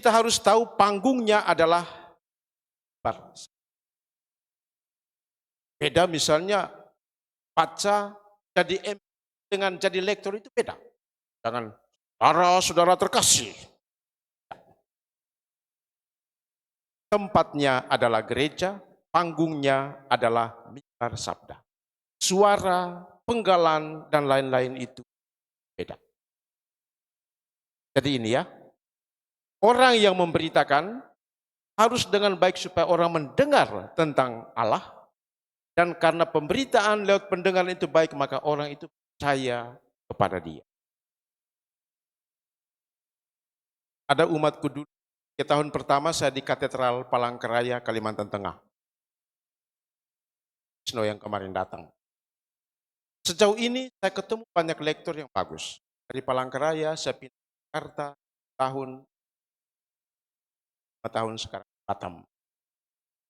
kita harus tahu panggungnya adalah bar. Beda misalnya baca jadi MP dengan jadi lektor itu beda. Jangan saudara terkasih. Tempatnya adalah gereja, panggungnya adalah mimbar sabda. Suara, penggalan, dan lain-lain itu beda. Jadi ini ya, orang yang memberitakan harus dengan baik supaya orang mendengar tentang Allah, dan karena pemberitaan lewat pendengaran itu baik, maka orang itu percaya kepada dia. Ada umatku dulu, di tahun pertama saya di Katedral Palangkaraya, Kalimantan Tengah. Snow yang kemarin datang. Sejauh ini saya ketemu banyak lektor yang bagus. Dari Palangkaraya saya pindah ke Jakarta tahun 5 tahun sekarang Batam.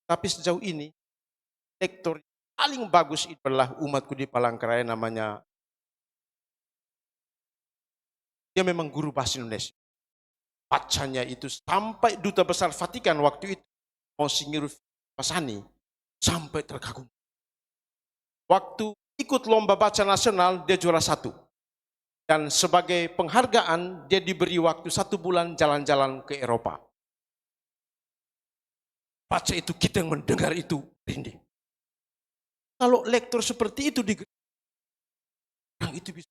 Tapi sejauh ini lektor paling bagus itu adalah umatku di Palangkaraya, namanya, dia memang guru bahasa Indonesia. Bacanya itu sampai Duta Besar Vatikan waktu itu, Monsignor Pasani, sampai terkagum. Waktu ikut lomba baca nasional, dia juara 1. Dan sebagai penghargaan, dia diberi waktu 1 bulan jalan-jalan ke Eropa. Baca itu, kita yang mendengar itu rinding. Kalau lektor seperti itu orang itu bisa.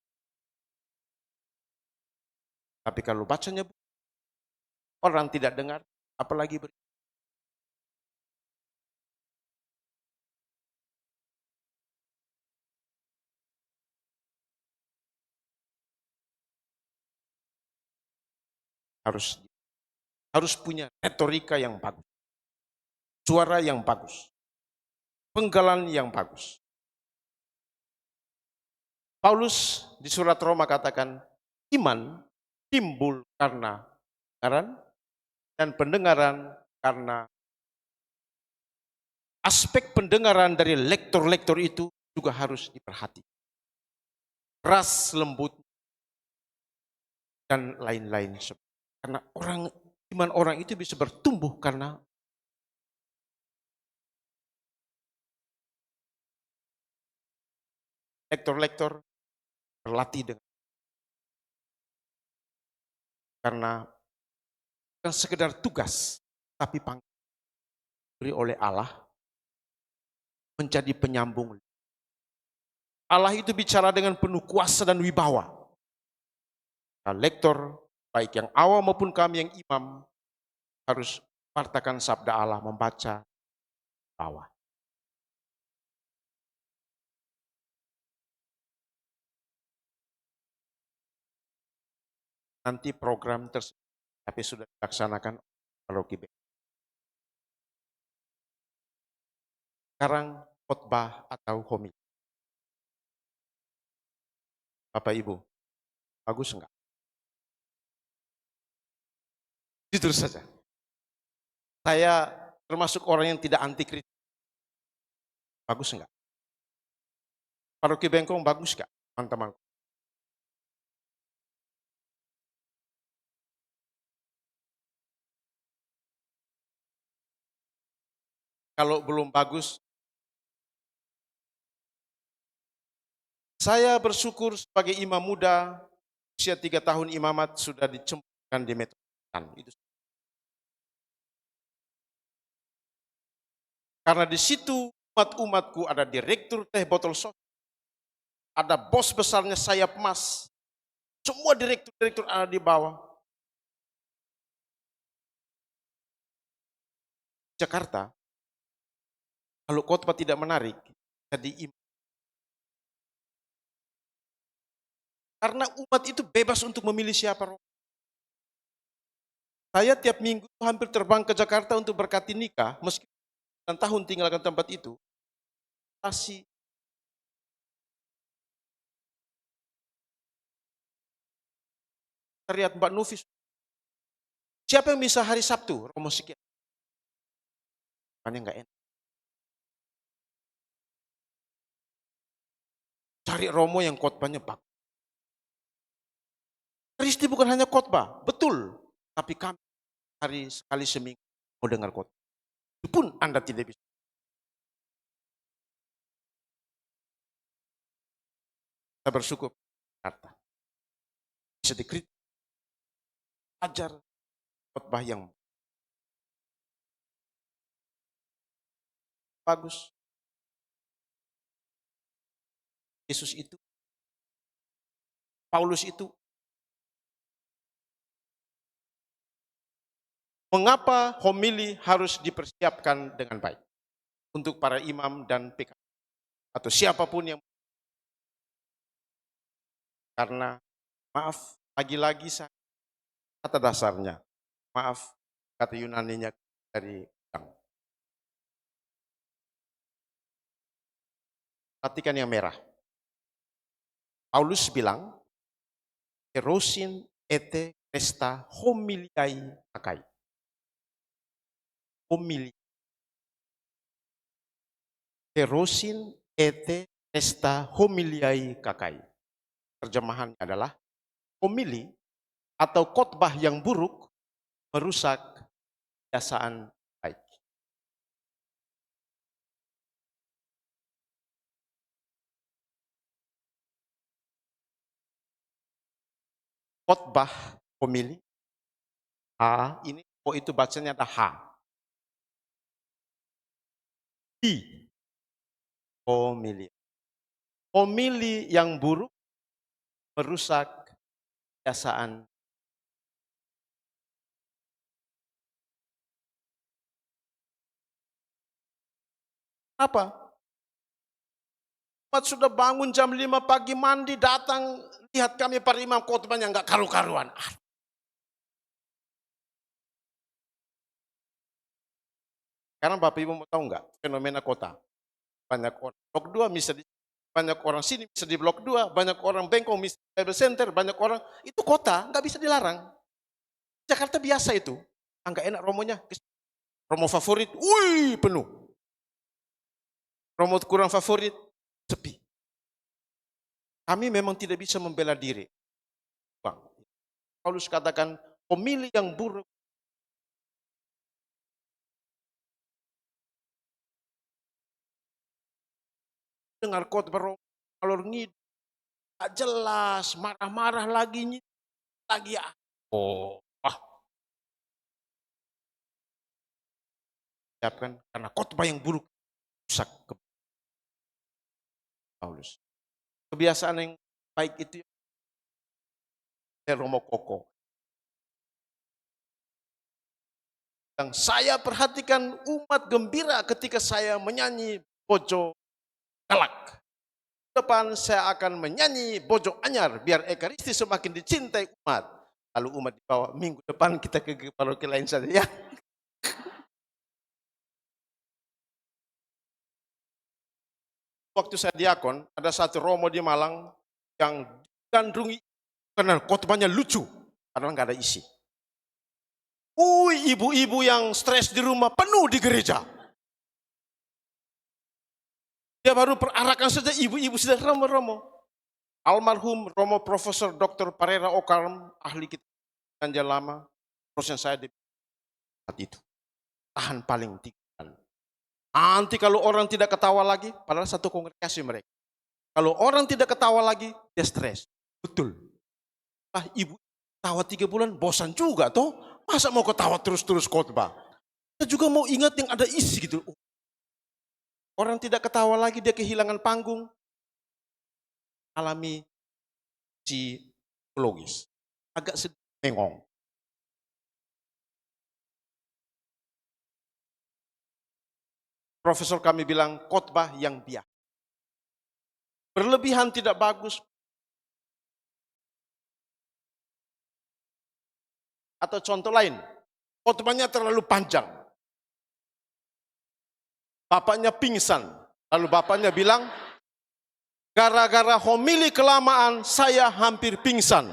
Tapi kalau bacanya orang tidak dengar, apalagi harus punya retorika yang bagus, suara yang bagus, penggalan yang bagus. Paulus di surat Roma katakan, iman timbul karena pendengaran, dan pendengaran karena aspek pendengaran dari lektor-lektor itu juga harus diperhatikan. Ras, lembut, dan lain-lain. Karena iman orang itu bisa bertumbuh karena lektor-lektor berlatih dengan, karena bukan sekedar tugas, tapi panggilan diberi oleh Allah menjadi penyambung. Allah itu bicara dengan penuh kuasa dan wibawa. Nah, lektor, baik yang awam maupun kami yang imam, harus wartakan sabda Allah, membaca bawah. Nanti program tersebut tapi sudah dilaksanakan oleh Kibek. Sekarang khotbah atau homili. Bapak Ibu, bagus enggak? Jujur saja. Saya termasuk orang yang tidak anti kritik. Bagus enggak? Paroki Bengkong bagus enggak, teman-teman? Kalau belum bagus, saya bersyukur sebagai imam muda, usia 3 tahun imamat sudah dicemplungkan di metode. Itu. Karena di situ umat-umatku ada direktur teh botol sos, ada bos besarnya Sayap Mas, semua direktur-direktur ada di bawah. Jakarta, kalau khotbah tidak menarik, jadi imam. Karena umat itu bebas untuk memilih siapa. Saya tiap minggu hampir terbang ke Jakarta untuk berkati nikah, meski 9 tahun tinggalkan tempat itu. Masih terlihat Mbak Nufis. Siapa yang bisa hari Sabtu? Romo sekian. Makanya enggak enak. Cari Romo yang khotbahnya bagus. Kristi bukan hanya khotbah, betul. Tapi kami hari sekali seminggu mau dengar khotbah. Itu pun Anda tidak bisa. Kita bersyukur kata bisa dikritik, ajar khotbah yang bagus. Yesus itu, Paulus itu, mengapa homili harus dipersiapkan dengan baik untuk para imam dan PK atau siapapun yang, karena maaf, lagi-lagi kata dasarnya, maaf, kata Yunaninya dari yang. Perhatikan yang merah. Paulus bilang, erosin ete resta homiliai kakai. Homili. Erosin ete resta homiliai kakai. Terjemahannya adalah, homili atau khotbah yang buruk merusak kebiasaan baik. Khotbah homili, H, ini, oh itu bacanya ada H. Di homili. Homili yang buruk merusak kebiasaan. Apa? Umat sudah bangun jam 5 pagi, mandi, datang, lihat kami para imam khotbahnya enggak karu-karuan. Sekarang Bapak Ibu mau tahu enggak fenomena kota? Banyak orang blok 2 bisa di, banyak orang sini bisa di blok 2, banyak orang Bengkong bisa di Cyber Center, banyak orang, itu kota, enggak bisa dilarang. Jakarta biasa itu. Enggak enak romonya, romo favorit, wih penuh. Romo kurang favorit, sepi. Kami memang tidak bisa membela diri. Bang, Paulus katakan, pemilih yang buruk dengar khotbah alur ngidul, tak jelas, marah-marah lagi, lagi. Oh, siapkan karena khotbah yang buruk rusak Paulus. Kebiasaan yang baik itu Romo Koko. Yang saya perhatikan umat gembira ketika saya menyanyi Bojo Galak. Depan saya akan menyanyi Bojo Anyar biar Ekaristi semakin dicintai umat. Lalu umat dibawa minggu depan kita ke paroki lain saja ya. Waktu saya diakon, ada satu Romo di Malang yang digandrungi karena khotbahnya lucu, padahal nggak ada isi. Ibu-ibu yang stres di rumah penuh di gereja. Dia baru perarakan saja ibu-ibu sudah Romo-Romo. Almarhum Romo Profesor Dr. Parera Okarm, ahli kita ganja lama, proses saya di itu. Tahan paling tinggi. Nanti kalau orang tidak ketawa lagi, padahal satu kongregasi mereka. Kalau orang tidak ketawa lagi, dia stres. Betul. Ibu ketawa 3 bulan, bosan juga toh. Masa mau ketawa terus-terus khotbah? Kita juga mau ingat yang ada isi gitu. Orang tidak ketawa lagi, dia kehilangan panggung. Alami psikologis. Agak sedih mengong. Profesor kami bilang khotbah yang biasa. Berlebihan tidak bagus. Atau contoh lain, khotbahnya terlalu panjang. Bapaknya pingsan, lalu bapaknya bilang, gara-gara homili kelamaan saya hampir pingsan.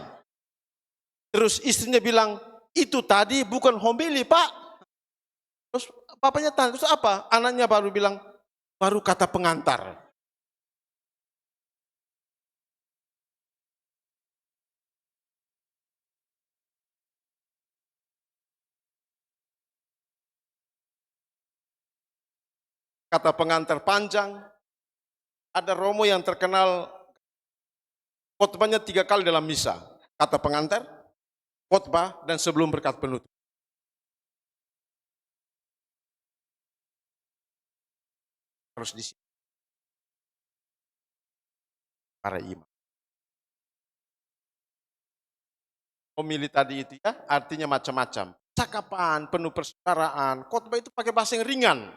Terus istrinya bilang, itu tadi bukan homili Pak. Terus bapaknya tanya, terus apa? Anaknya baru bilang, baru kata pengantar. kata pengantar panjang. Ada Romo yang terkenal khotbahnya 3 kali dalam misa. Kata pengantar, khotbah, dan sebelum berkat penutup. Harus disiapkan para imam. Homili tadi itu ya, artinya macam-macam. Cakapan, penuh persaudaraan, khotbah itu pakai bahasa yang ringan.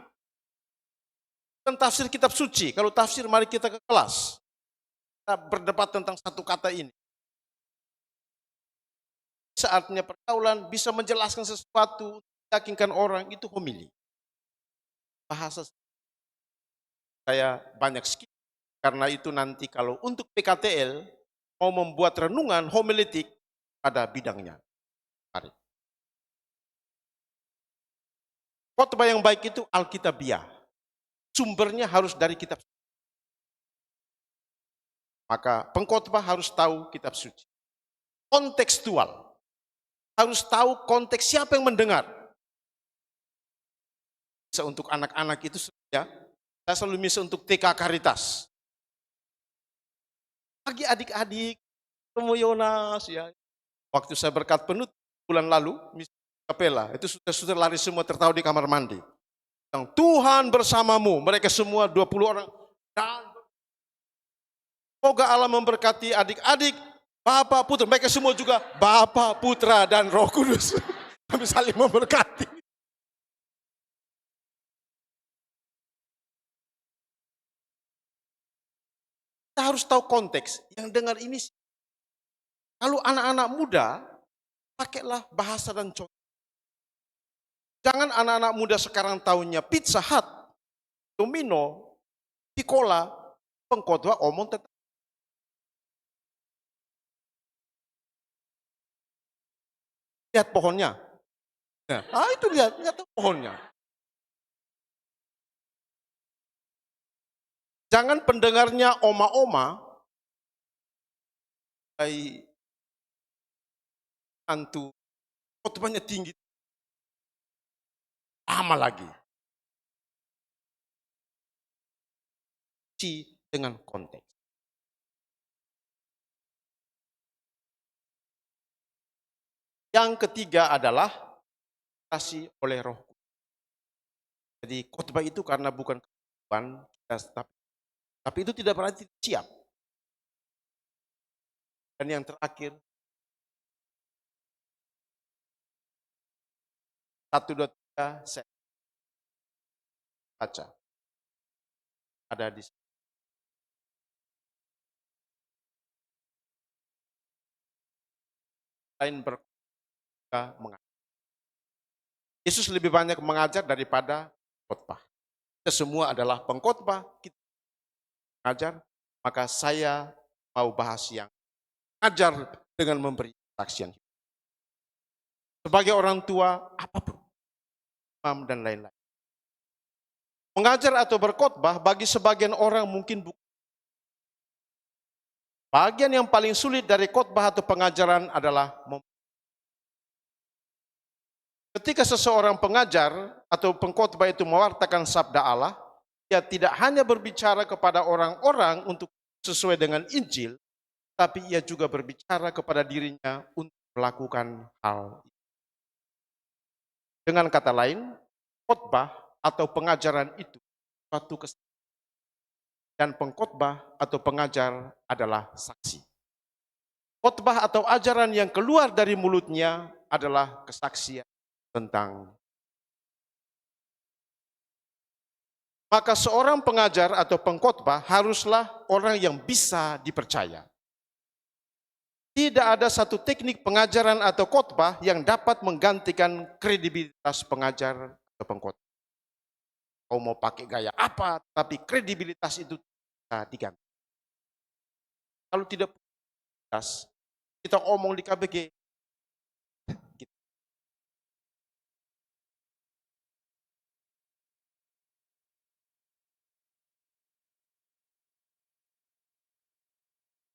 Dan tafsir kitab suci, kalau tafsir mari kita ke kelas. Kita berdebat tentang satu kata ini. Saatnya pergaulan bisa menjelaskan sesuatu, meyakinkan orang, itu homili. Bahasa saya banyak skill. Karena itu nanti kalau untuk PKTL mau membuat renungan homiletik pada bidangnya. Mari. Khotbah yang baik itu Alkitabiah. Sumbernya harus dari kitab suci. Maka pengkhotbah harus tahu kitab suci. Kontekstual. Harus tahu konteks siapa yang mendengar. Bisa untuk anak-anak itu ya. Saya selalu bisa untuk TK Karitas. Bagi adik-adik, Romo Yonas ya. Waktu saya berkat penutup bulan lalu, misi kapela, itu sudah lari semua tertawa di kamar mandi. Yang Tuhan bersamamu, mereka semua 20 orang. Dan semoga Allah memberkati adik-adik, Bapak, Putra. Mereka semua juga Bapak, Putra, dan Roh Kudus. Kami saling memberkati. Kita harus tahu konteks. Yang dengar ini, kalau anak-anak muda, pakailah bahasa dan contoh. Jangan anak-anak muda sekarang tahunya Pizza Hut, Domino, Piccola, pengkhotbah omong tentang lihat pohonnya. Nah, itu lihat pohonnya. Jangan pendengarnya oma-oma, kayak hantu, khotbahnya tinggi, lama lagi. Dengan konteks. Yang ketiga adalah kasih oleh Roh. Jadi khotbah itu karena bukan kebutuhan kita, tapi itu tidak berarti siap. Dan yang terakhir, 1, 2, 3, saya baca. Ada di lain mengajar. Yesus lebih banyak mengajar daripada khotbah. Kita semua adalah pengkhotbah, kita mengajar, maka saya mau bahas yang mengajar dengan memberi kesaksian. Sebagai orang tua, apapun, imam dan lain-lain. Mengajar atau berkhotbah bagi sebagian orang mungkin bukan. Bagian yang paling sulit dari khotbah atau pengajaran adalah ketika seseorang pengajar atau pengkhotbah itu mewartakan sabda Allah, dia tidak hanya berbicara kepada orang-orang untuk sesuai dengan Injil, tapi ia juga berbicara kepada dirinya untuk melakukan hal itu. Dengan kata lain, khotbah atau pengajaran itu suatu kesaksian. Dan pengkhotbah atau pengajar adalah saksi. Khotbah atau ajaran yang keluar dari mulutnya adalah kesaksian tentang. Maka seorang pengajar atau pengkhotbah haruslah orang yang bisa dipercaya. Tidak ada satu teknik pengajaran atau khotbah yang dapat menggantikan kredibilitas pengajar atau pengkhotbah. Kau mau pakai gaya apa, tapi kredibilitas itu bisa diganti. Kalau tidak kredibilitas, kita omong di KBG,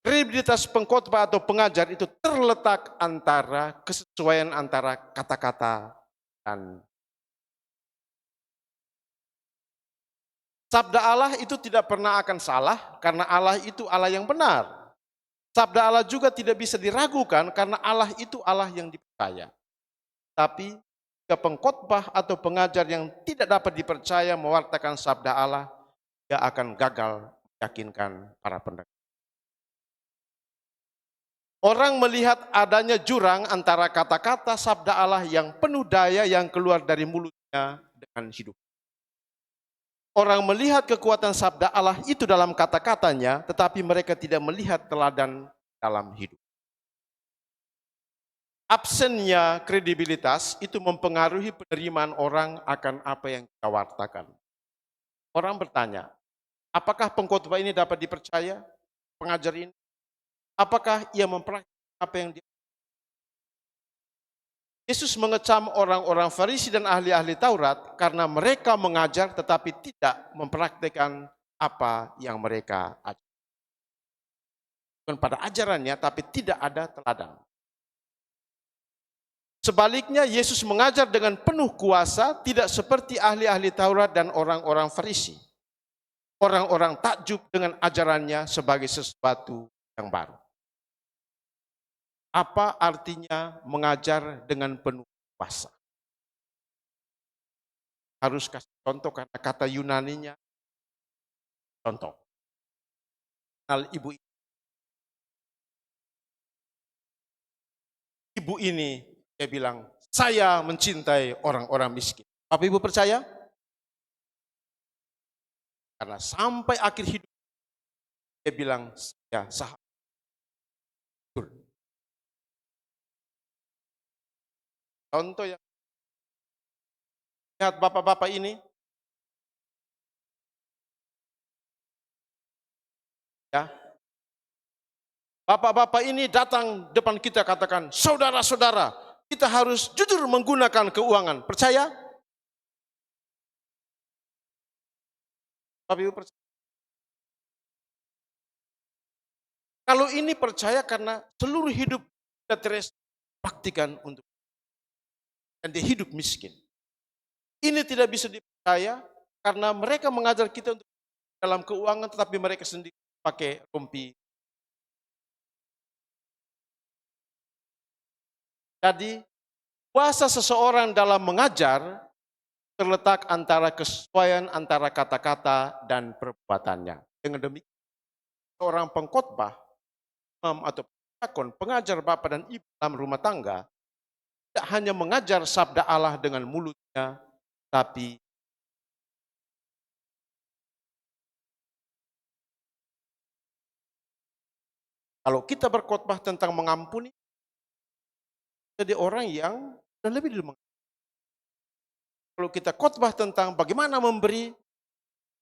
kredibilitas pengkhotbah atau pengajar itu terletak antara kesesuaian antara kata-kata dan Sabda Allah itu tidak pernah akan salah karena Allah itu Allah yang benar. Sabda Allah juga tidak bisa diragukan karena Allah itu Allah yang dipercaya. Tapi jika pengkhotbah atau pengajar yang tidak dapat dipercaya mewartakan sabda Allah, dia akan gagal meyakinkan para pendengar. Orang melihat adanya jurang antara kata-kata sabda Allah yang penuh daya yang keluar dari mulutnya dengan hidup. Orang melihat kekuatan sabda Allah itu dalam kata-katanya, tetapi mereka tidak melihat teladan dalam hidup. Absennya kredibilitas itu mempengaruhi penerimaan orang akan apa yang kita wartakan. Orang bertanya, apakah pengkhotbah ini dapat dipercaya? Pengajar ini? Apakah ia mempraktikkan apa yang dia? Yesus mengecam orang-orang Farisi dan ahli-ahli Taurat karena mereka mengajar tetapi tidak mempraktikkan apa yang mereka ajar. Bukan pada ajarannya tapi tidak ada teladan. Sebaliknya Yesus mengajar dengan penuh kuasa, tidak seperti ahli-ahli Taurat dan orang-orang Farisi. Orang-orang takjub dengan ajarannya sebagai sesuatu yang baru. Apa artinya mengajar dengan penuh kuasa? Harus kasih contoh karena kata Yunaninya contoh. Ibu ini dia bilang, saya mencintai orang-orang miskin. Apa ibu percaya? Karena sampai akhir hidup dia bilang, ya sahabat. Contoh yang lihat bapak-bapak ini, ya. Bapak-bapak ini datang depan kita katakan, saudara-saudara, kita harus jujur menggunakan keuangan. Percaya? Bapak Ibu percaya? Kalau ini percaya karena seluruh hidup kita terus praktikan untuk dan dia hidup miskin. Ini tidak bisa dipercaya karena mereka mengajar kita untuk dalam keuangan tetapi mereka sendiri pakai rompi. Jadi kuasa seseorang dalam mengajar terletak antara kesesuaian antara kata-kata dan perbuatannya. Dengan demikian seorang pengkhotbah, imam atau pendakon, pengajar bapak dan ibu dalam rumah tangga tidak hanya mengajar sabda Allah dengan mulutnya, tapi kalau kita berkhotbah tentang mengampuni, jadi orang yang lebih dulu. Kalau kita khotbah tentang bagaimana memberi,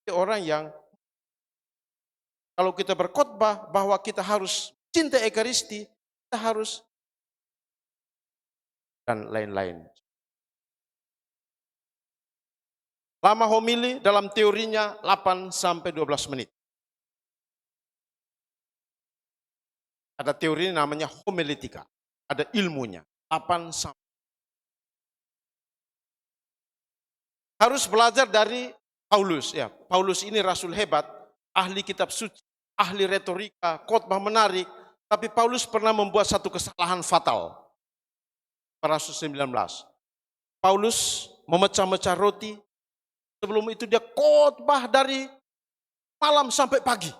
jadi orang yang kalau kita berkhotbah bahwa kita harus cinta Ekaristi, kita harus dan lain-lain. Lama homili dalam teorinya 8 sampai 12 menit. Ada teori namanya homiletika, ada ilmunya, 8 sampai. Harus belajar dari Paulus ya. Paulus ini rasul hebat, ahli kitab suci, ahli retorika, khotbah menarik, tapi Paulus pernah membuat satu kesalahan fatal. Rasul 19. Paulus memecah-mecah roti, sebelum itu dia khotbah dari malam sampai pagi.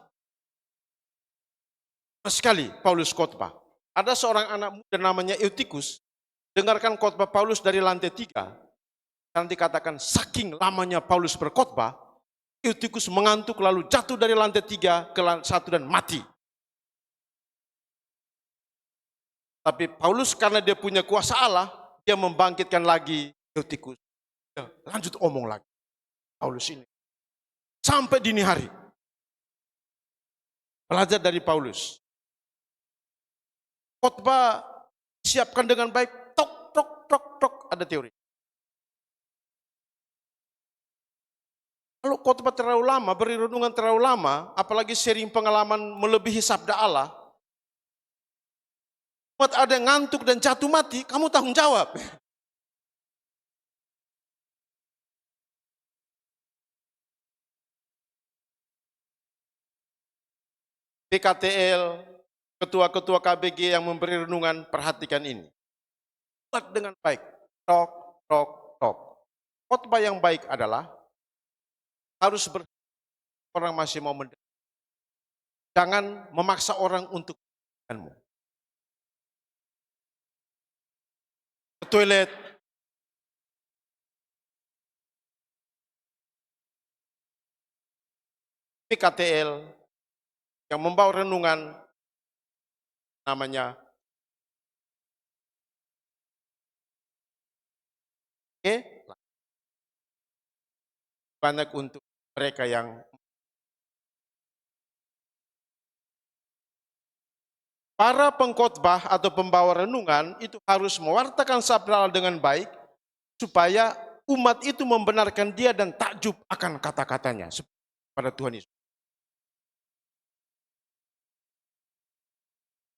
Sekali Paulus khotbah. Ada seorang anak muda namanya Eutikus, dengarkan khotbah Paulus dari lantai 3. Karena dikatakan saking lamanya Paulus berkhotbah, Eutikus mengantuk lalu jatuh dari lantai 3 ke lantai 1 dan mati. Tapi Paulus karena dia punya kuasa Allah, dia membangkitkan lagi Eutikus. Lanjut omong lagi. Paulus ini. Sampai dini hari. Belajar dari Paulus. Khotbah siapkan dengan baik, tok, tok, tok, tok, ada teori. Kalau khotbah terlalu lama, beri renungan terlalu lama, apalagi sharing pengalaman melebihi sabda Allah, buat ada yang ngantuk dan jatuh mati, kamu tanggung jawab. PKTL, ketua-ketua KBG yang memberi renungan, perhatikan ini. Buat dengan baik. Tok, tok, tok. Khotbah yang baik adalah harus orang masih mau mendengar. Jangan memaksa orang untuk mendengarmu. Ke toilet, PKTL yang membawa renungan namanya banyak untuk mereka yang para pengkhotbah atau pembawa renungan itu harus mewartakan sabda Allah dengan baik supaya umat itu membenarkan dia dan takjub akan kata-katanya pada Tuhan Yesus.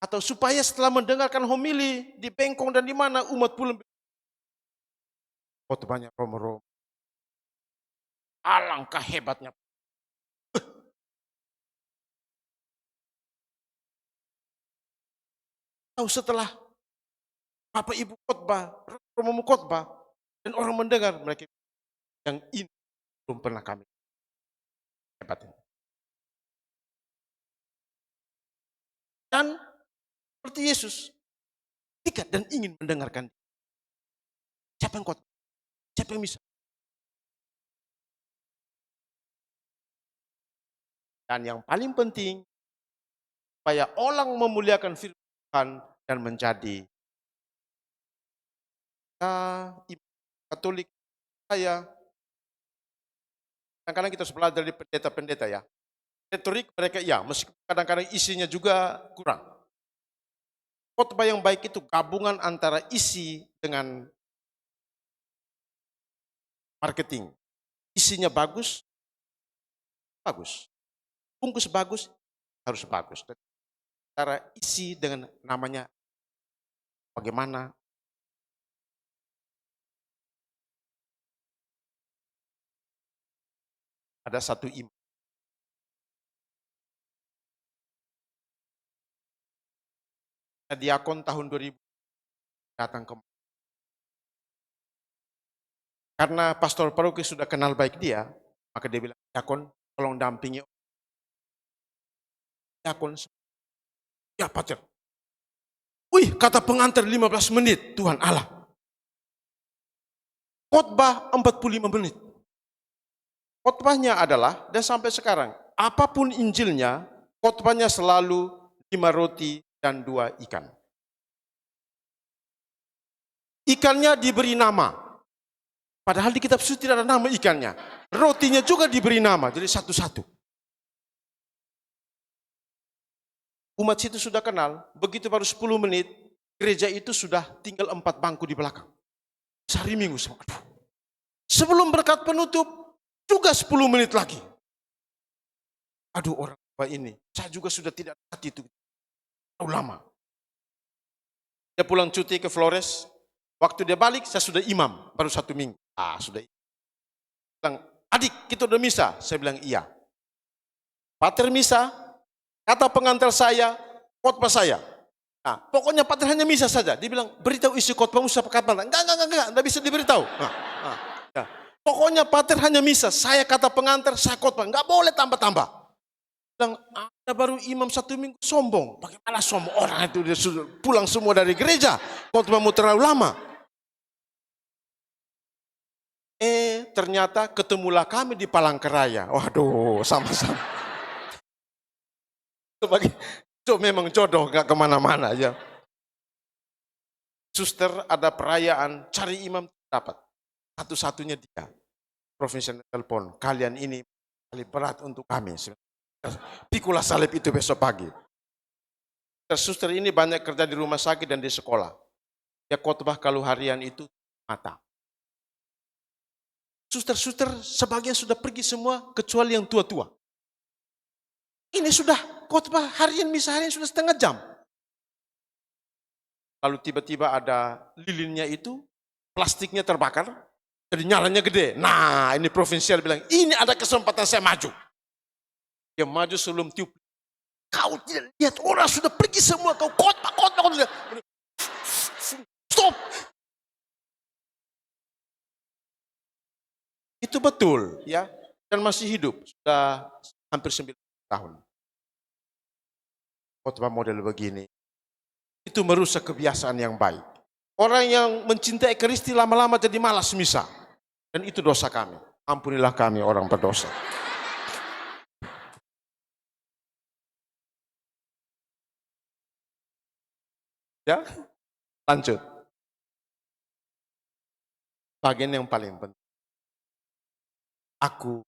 Atau supaya setelah mendengarkan homili di Bengkong dan di mana umat pun khotbahnya Romo-Romo. Alangkah hebatnya. Tahu setelah Bapak Ibu khotbah, Romo khotbah, dan orang mendengar mereka yang ini belum pernah kami. Hebatnya. Dan seperti Yesus, dekat dan ingin mendengarkan. Siapa yang khotbah? Siapa yang bisa? Dan yang paling penting, supaya orang memuliakan firman Tuhan dan menjadi Katolik saya. Kadang-kadang kita harus belajar dari pendeta-pendeta ya. Retorik mereka iya, meskipun kadang-kadang isinya juga kurang. Khotbah yang baik itu gabungan antara isi dengan marketing. Isinya bagus, bagus. Bungkus bagus, harus bagus. Antara isi dengan namanya bagaimana. Ada satu imam. Diakon tahun 2000 datang ke. Karena pastor paroki sudah kenal baik dia, maka dia bilang, diakon tolong dampingi. Diakon, ya pacar. Wih, kata pengantar 15 menit, Tuhan Allah. Khotbah 45 menit. Khotbahnya adalah, dan sampai sekarang, apapun Injilnya, khotbahnya selalu 5 roti dan 2 ikan. Ikannya diberi nama. Padahal di kitab suci tidak ada nama ikannya. Rotinya juga diberi nama, jadi satu-satu. Umat situ sudah kenal, begitu baru 10 menit, gereja itu sudah tinggal 4 bangku di belakang. Sehari Minggu. Sebelum berkat penutup, juga 10 menit lagi. Aduh orang tua ini, saya juga sudah tidak hati itu. Terlalu lama. Dia pulang cuti ke Flores, waktu dia balik saya sudah imam, baru 1 minggu. Sudah. Bilang, adik kita udah misa. Saya bilang iya. Pater misa, kata pengantar saya, khotbah saya. Nah, pokoknya pater hanya misa saja. Dia bilang, beritahu isi khotbahmu siapa kapan? Enggak bisa diberitahu. Ya. Pokoknya pater hanya misa, saya kata pengantar, saya khotbah. Enggak boleh tambah-tambah. Bilang, ada baru imam 1 minggu, sombong. Bagaimana sombong? Orang itu dia sudah pulang semua dari gereja. Khotbahmu terlalu lama. Ternyata ketemulah kami di Palangkaraya. Waduh, sama-sama. Memang jodoh, gak kemana-mana aja. Suster ada perayaan, cari imam dapat. Satu-satunya dia. Profesional telepon, kalian ini paling berat untuk kami. Pikulah salib itu besok pagi. Suster ini banyak kerja di rumah sakit dan di sekolah. Dia khotbah kalau harian itu mata. Suster-suster sebagian sudah pergi semua kecuali yang tua-tua. Ini sudah khotbah harian misa harian sudah setengah jam. Lalu tiba-tiba ada lilinnya itu, plastiknya terbakar, jadi nyalanya gede. Nah ini provinsial bilang, ini ada kesempatan saya maju. Dia maju sebelum tiup. Kau tidak lihat orang sudah pergi semua, kau khotbah. Stop. Itu betul ya, dan masih hidup sudah hampir 9 tahun. Khotbah model begini itu merusak kebiasaan yang baik. Orang yang mencintai Kristi lama-lama jadi malas misa, dan itu dosa kami. Ampunilah kami orang berdosa. Ya, lanjut. Bagian yang paling penting. Aku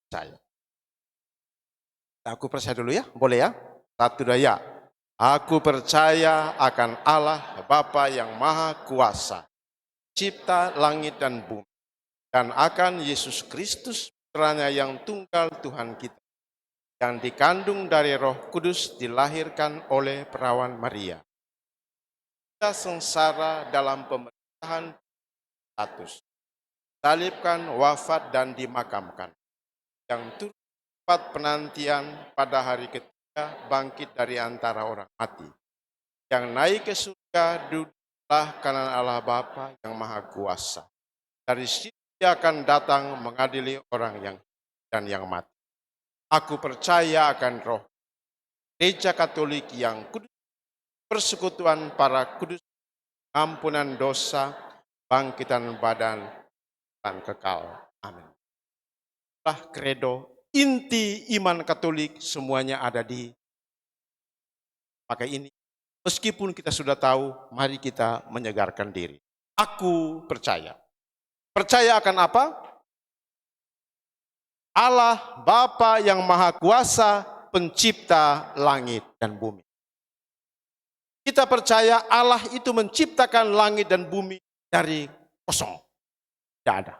percaya. Aku percaya dulu ya, boleh ya? Satu dua ya. Aku percaya akan Allah Bapa yang Maha Kuasa, cipta langit dan bumi, dan akan Yesus Kristus, putranya yang tunggal Tuhan kita, yang dikandung dari Roh Kudus, dilahirkan oleh perawan Maria. Kita sengsara dalam pemerintahan status, salibkan, wafat, dan dimakamkan, yang turut penantian pada hari ketiga bangkit dari antara orang mati, yang naik ke surga duduklah kanan Allah Bapa yang Maha Kuasa. Dari situ dia akan datang mengadili orang yang dan yang mati. Aku percaya akan Roh, Gereja Katolik yang kudus, persekutuan para kudus, ampunan dosa, bangkitan badan, dan kekal. Amin. Kredo inti iman Katolik semuanya ada di pakai ini. Meskipun kita sudah tahu, mari kita menyegarkan diri. Aku percaya. Percaya akan apa? Allah Bapa yang Maha Kuasa, pencipta langit dan bumi. Kita percaya Allah itu menciptakan langit dan bumi dari kosong. Tidak ada.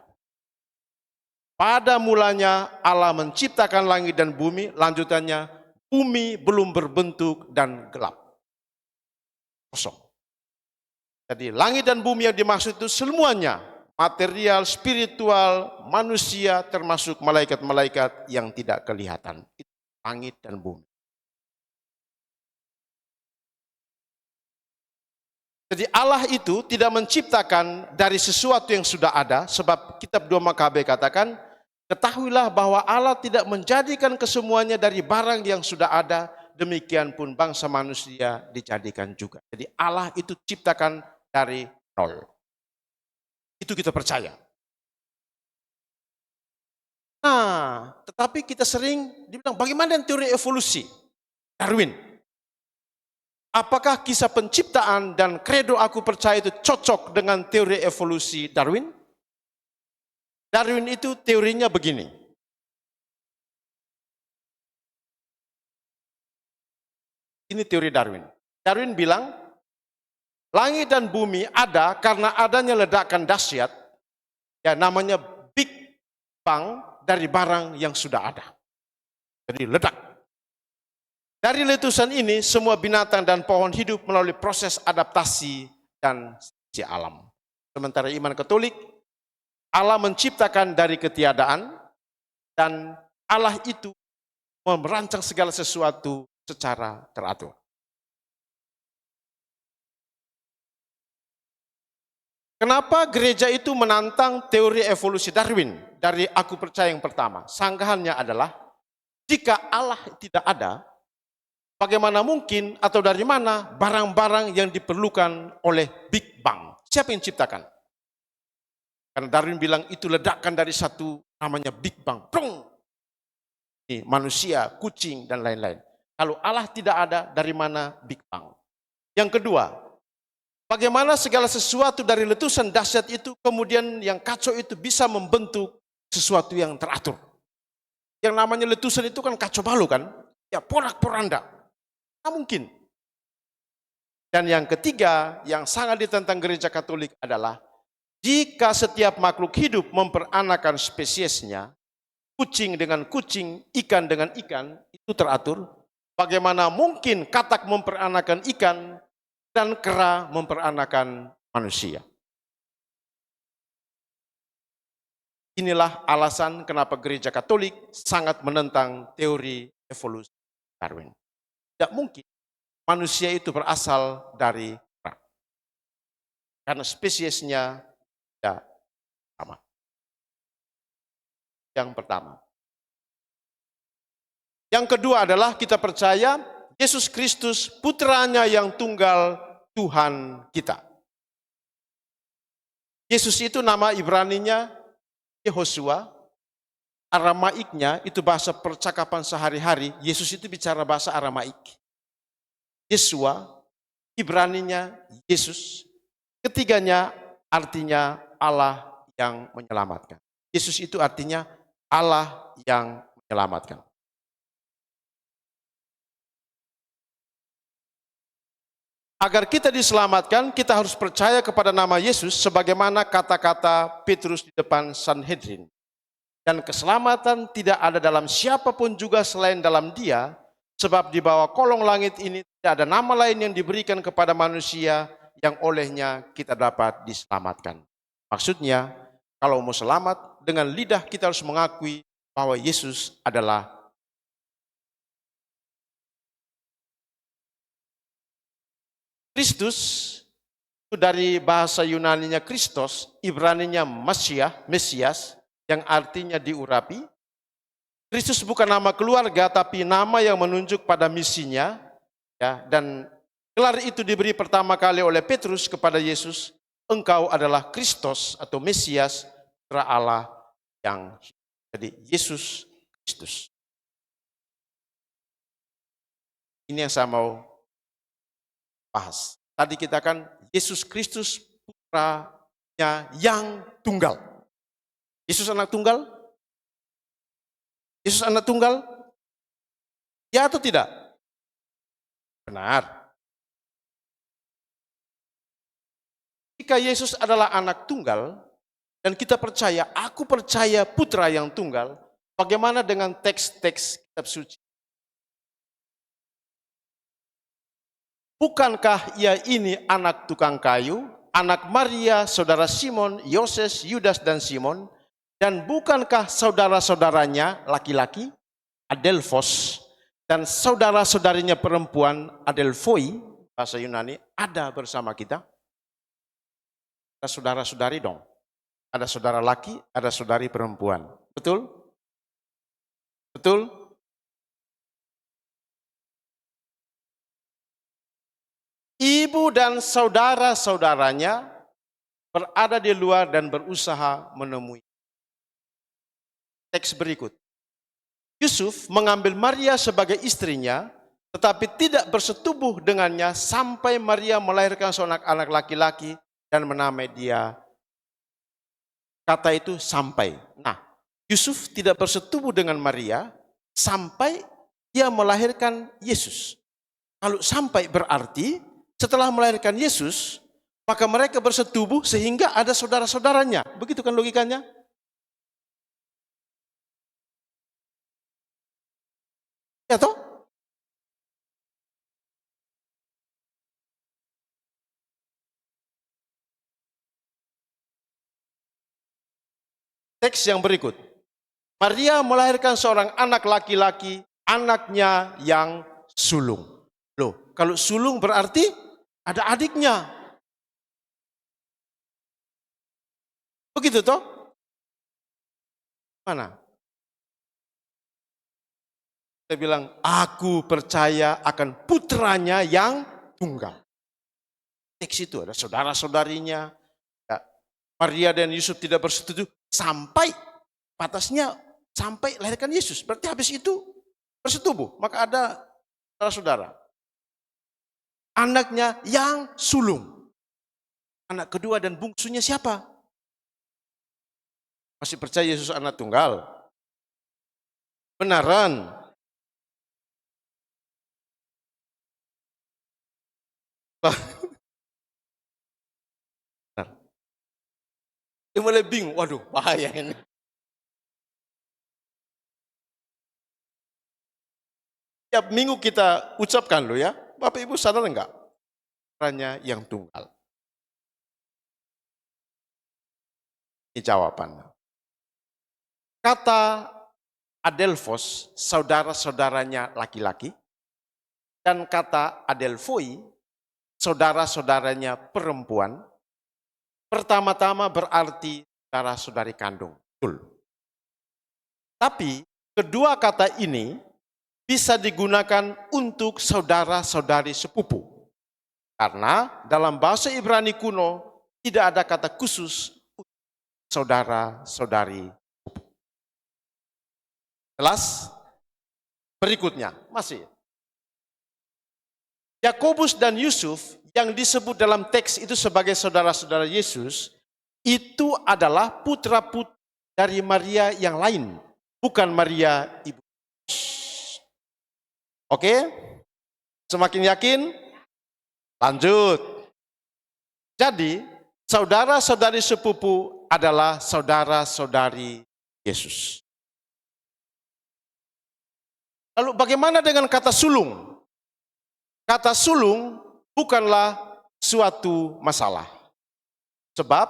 Pada mulanya Allah menciptakan langit dan bumi, lanjutannya bumi belum berbentuk dan gelap. Kosong. Jadi langit dan bumi yang dimaksud itu semuanya, material, spiritual, manusia, termasuk malaikat-malaikat yang tidak kelihatan. Itu langit dan bumi. Jadi Allah itu tidak menciptakan dari sesuatu yang sudah ada, sebab kitab 2 Makabe katakan, ketahuilah bahwa Allah tidak menjadikan kesemuanya dari barang yang sudah ada, demikian pun bangsa manusia dijadikan juga. Jadi Allah itu ciptakan dari nol. Itu kita percaya. Nah, tetapi kita sering dibilang, bagaimana dengan teori evolusi? Darwin. Apakah kisah penciptaan dan kredo aku percaya itu cocok dengan teori evolusi Darwin? Darwin itu teorinya begini. Ini teori Darwin. Darwin bilang, langit dan bumi ada karena adanya ledakan dahsyat, ya namanya Big Bang dari barang yang sudah ada. Jadi ledak. Dari letusan ini, semua binatang dan pohon hidup melalui proses adaptasi dan seleksi alam. Sementara iman Katolik, Allah menciptakan dari ketiadaan, dan Allah itu merancang segala sesuatu secara teratur. Kenapa gereja itu menantang teori evolusi Darwin? Dari aku percaya yang pertama, sanggahannya adalah, jika Allah tidak ada, bagaimana mungkin atau dari mana barang-barang yang diperlukan oleh Big Bang? Siapa yang ciptakan? Karena Darwin bilang itu ledakan dari satu namanya Big Bang. Prong! Ini manusia, kucing, dan lain-lain. Kalau Allah tidak ada, dari mana Big Bang? Yang kedua, bagaimana segala sesuatu dari letusan dahsyat itu kemudian yang kacau itu bisa membentuk sesuatu yang teratur. Yang namanya letusan itu kan kacau balau kan? Ya porak-poranda. Tidak mungkin. Dan yang ketiga, yang sangat ditentang gereja Katolik adalah, jika setiap makhluk hidup memperanakan spesiesnya, kucing dengan kucing, ikan dengan ikan, itu teratur, bagaimana mungkin katak memperanakan ikan dan kera memperanakan manusia? Inilah alasan kenapa gereja Katolik sangat menentang teori evolusi Darwin. Tidak mungkin manusia itu berasal dari orang. Karena spesiesnya tidak sama. Yang pertama. Yang kedua adalah kita percaya Yesus Kristus putranya yang tunggal Tuhan kita. Yesus itu nama Ibraninya Yehosua, Aramaiknya itu bahasa percakapan sehari-hari. Yesus itu bicara bahasa Aramaik. Yesua, Ibraninya Yesus. Ketiganya artinya Allah yang menyelamatkan. Yesus itu artinya Allah yang menyelamatkan. Agar kita diselamatkan, kita harus percaya kepada nama Yesus sebagaimana kata-kata Petrus di depan Sanhedrin. Dan keselamatan tidak ada dalam siapapun juga selain dalam Dia, sebab di bawah kolong langit ini tidak ada nama lain yang diberikan kepada manusia yang olehnya kita dapat diselamatkan. Maksudnya, kalau mau selamat, dengan lidah kita harus mengakui bahwa Yesus adalah Kristus. Itu dari bahasa Yunaninya Kristos, Ibraninya Mesias, yang artinya diurapi. Kristus bukan nama keluarga, tapi nama yang menunjuk pada misinya. Ya, dan gelar itu diberi pertama kali oleh Petrus kepada Yesus. Engkau adalah Kristos atau Mesias, Putra Allah yang hidup. Jadi Yesus Kristus. Ini yang saya mau bahas. Tadi kita kan Yesus Kristus putranya yang tunggal. Yesus anak tunggal? Yesus anak tunggal? Ya atau tidak? Benar. Jika Yesus adalah anak tunggal, dan kita percaya, aku percaya putra yang tunggal, bagaimana dengan teks-teks kitab suci? Bukankah ia ini anak tukang kayu, anak Maria, saudara Simon, Yoses, Yudas, dan Simon, dan bukankah saudara-saudaranya laki-laki, Adelphos, dan saudara-saudarinya perempuan, Adelphoi, bahasa Yunani, ada bersama kita? Ada saudara-saudari dong. Ada saudara laki, ada saudari perempuan. Betul? Betul? Ibu dan saudara-saudaranya berada di luar dan berusaha menemui. Teks berikut. Yusuf mengambil Maria sebagai istrinya, tetapi tidak bersetubuh dengannya sampai Maria melahirkan seorang anak laki-laki dan menamai dia. Kata itu sampai. Nah, Yusuf tidak bersetubuh dengan Maria sampai dia melahirkan Yesus. Kalau sampai berarti setelah melahirkan Yesus, maka mereka bersetubuh sehingga ada saudara-saudaranya. Begitu kan logikanya? Ya toh? Teks yang berikut. Maria melahirkan seorang anak laki-laki, anaknya yang sulung. Loh, kalau sulung berarti ada adiknya. Begitu toh? Mana? Dia bilang, aku percaya akan putranya yang tunggal. Teks itu ada saudara-saudarinya. Ya, Maria dan Yusuf tidak bersetuju sampai batasnya sampai lahirkan Yesus. Berarti habis itu bersetubuh. Maka ada saudara-saudara. Anaknya yang sulung. Anak kedua dan bungsunya siapa? Masih percaya Yesus anak tunggal? Benaran? Dia mulai bingung, waduh bahaya ini. Tiap minggu kita ucapkan loh ya, Bapak Ibu sadar enggak? Putranya yang tunggal. Ini jawabannya. Kata Adelphos, saudara-saudaranya laki-laki, dan kata adelphoi, saudara-saudaranya perempuan, pertama-tama berarti saudara-saudari kandung. Betul. Tapi kedua kata ini bisa digunakan untuk saudara-saudari sepupu. Karena dalam bahasa Ibrani kuno tidak ada kata khusus untuk saudara-saudari sepupu. Jelas? Berikutnya, masih. Yakobus dan Yusuf yang disebut dalam teks itu sebagai saudara-saudara Yesus, itu adalah putra-putri dari Maria yang lain, bukan Maria ibu. Oke? Semakin yakin? Lanjut. Jadi, saudara-saudari sepupu adalah saudara-saudari Yesus. Lalu bagaimana dengan kata sulung? Kata sulung bukanlah suatu masalah. Sebab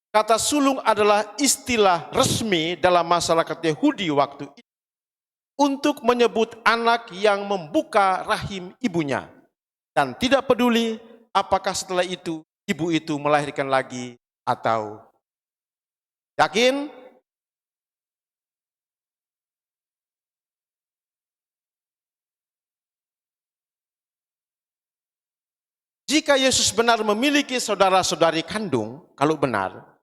kata sulung adalah istilah resmi dalam masyarakat Yahudi waktu itu untuk menyebut anak yang membuka rahim ibunya. Dan tidak peduli apakah setelah itu ibu itu melahirkan lagi atau yakin? Jika Yesus benar memiliki saudara-saudari kandung, kalau benar,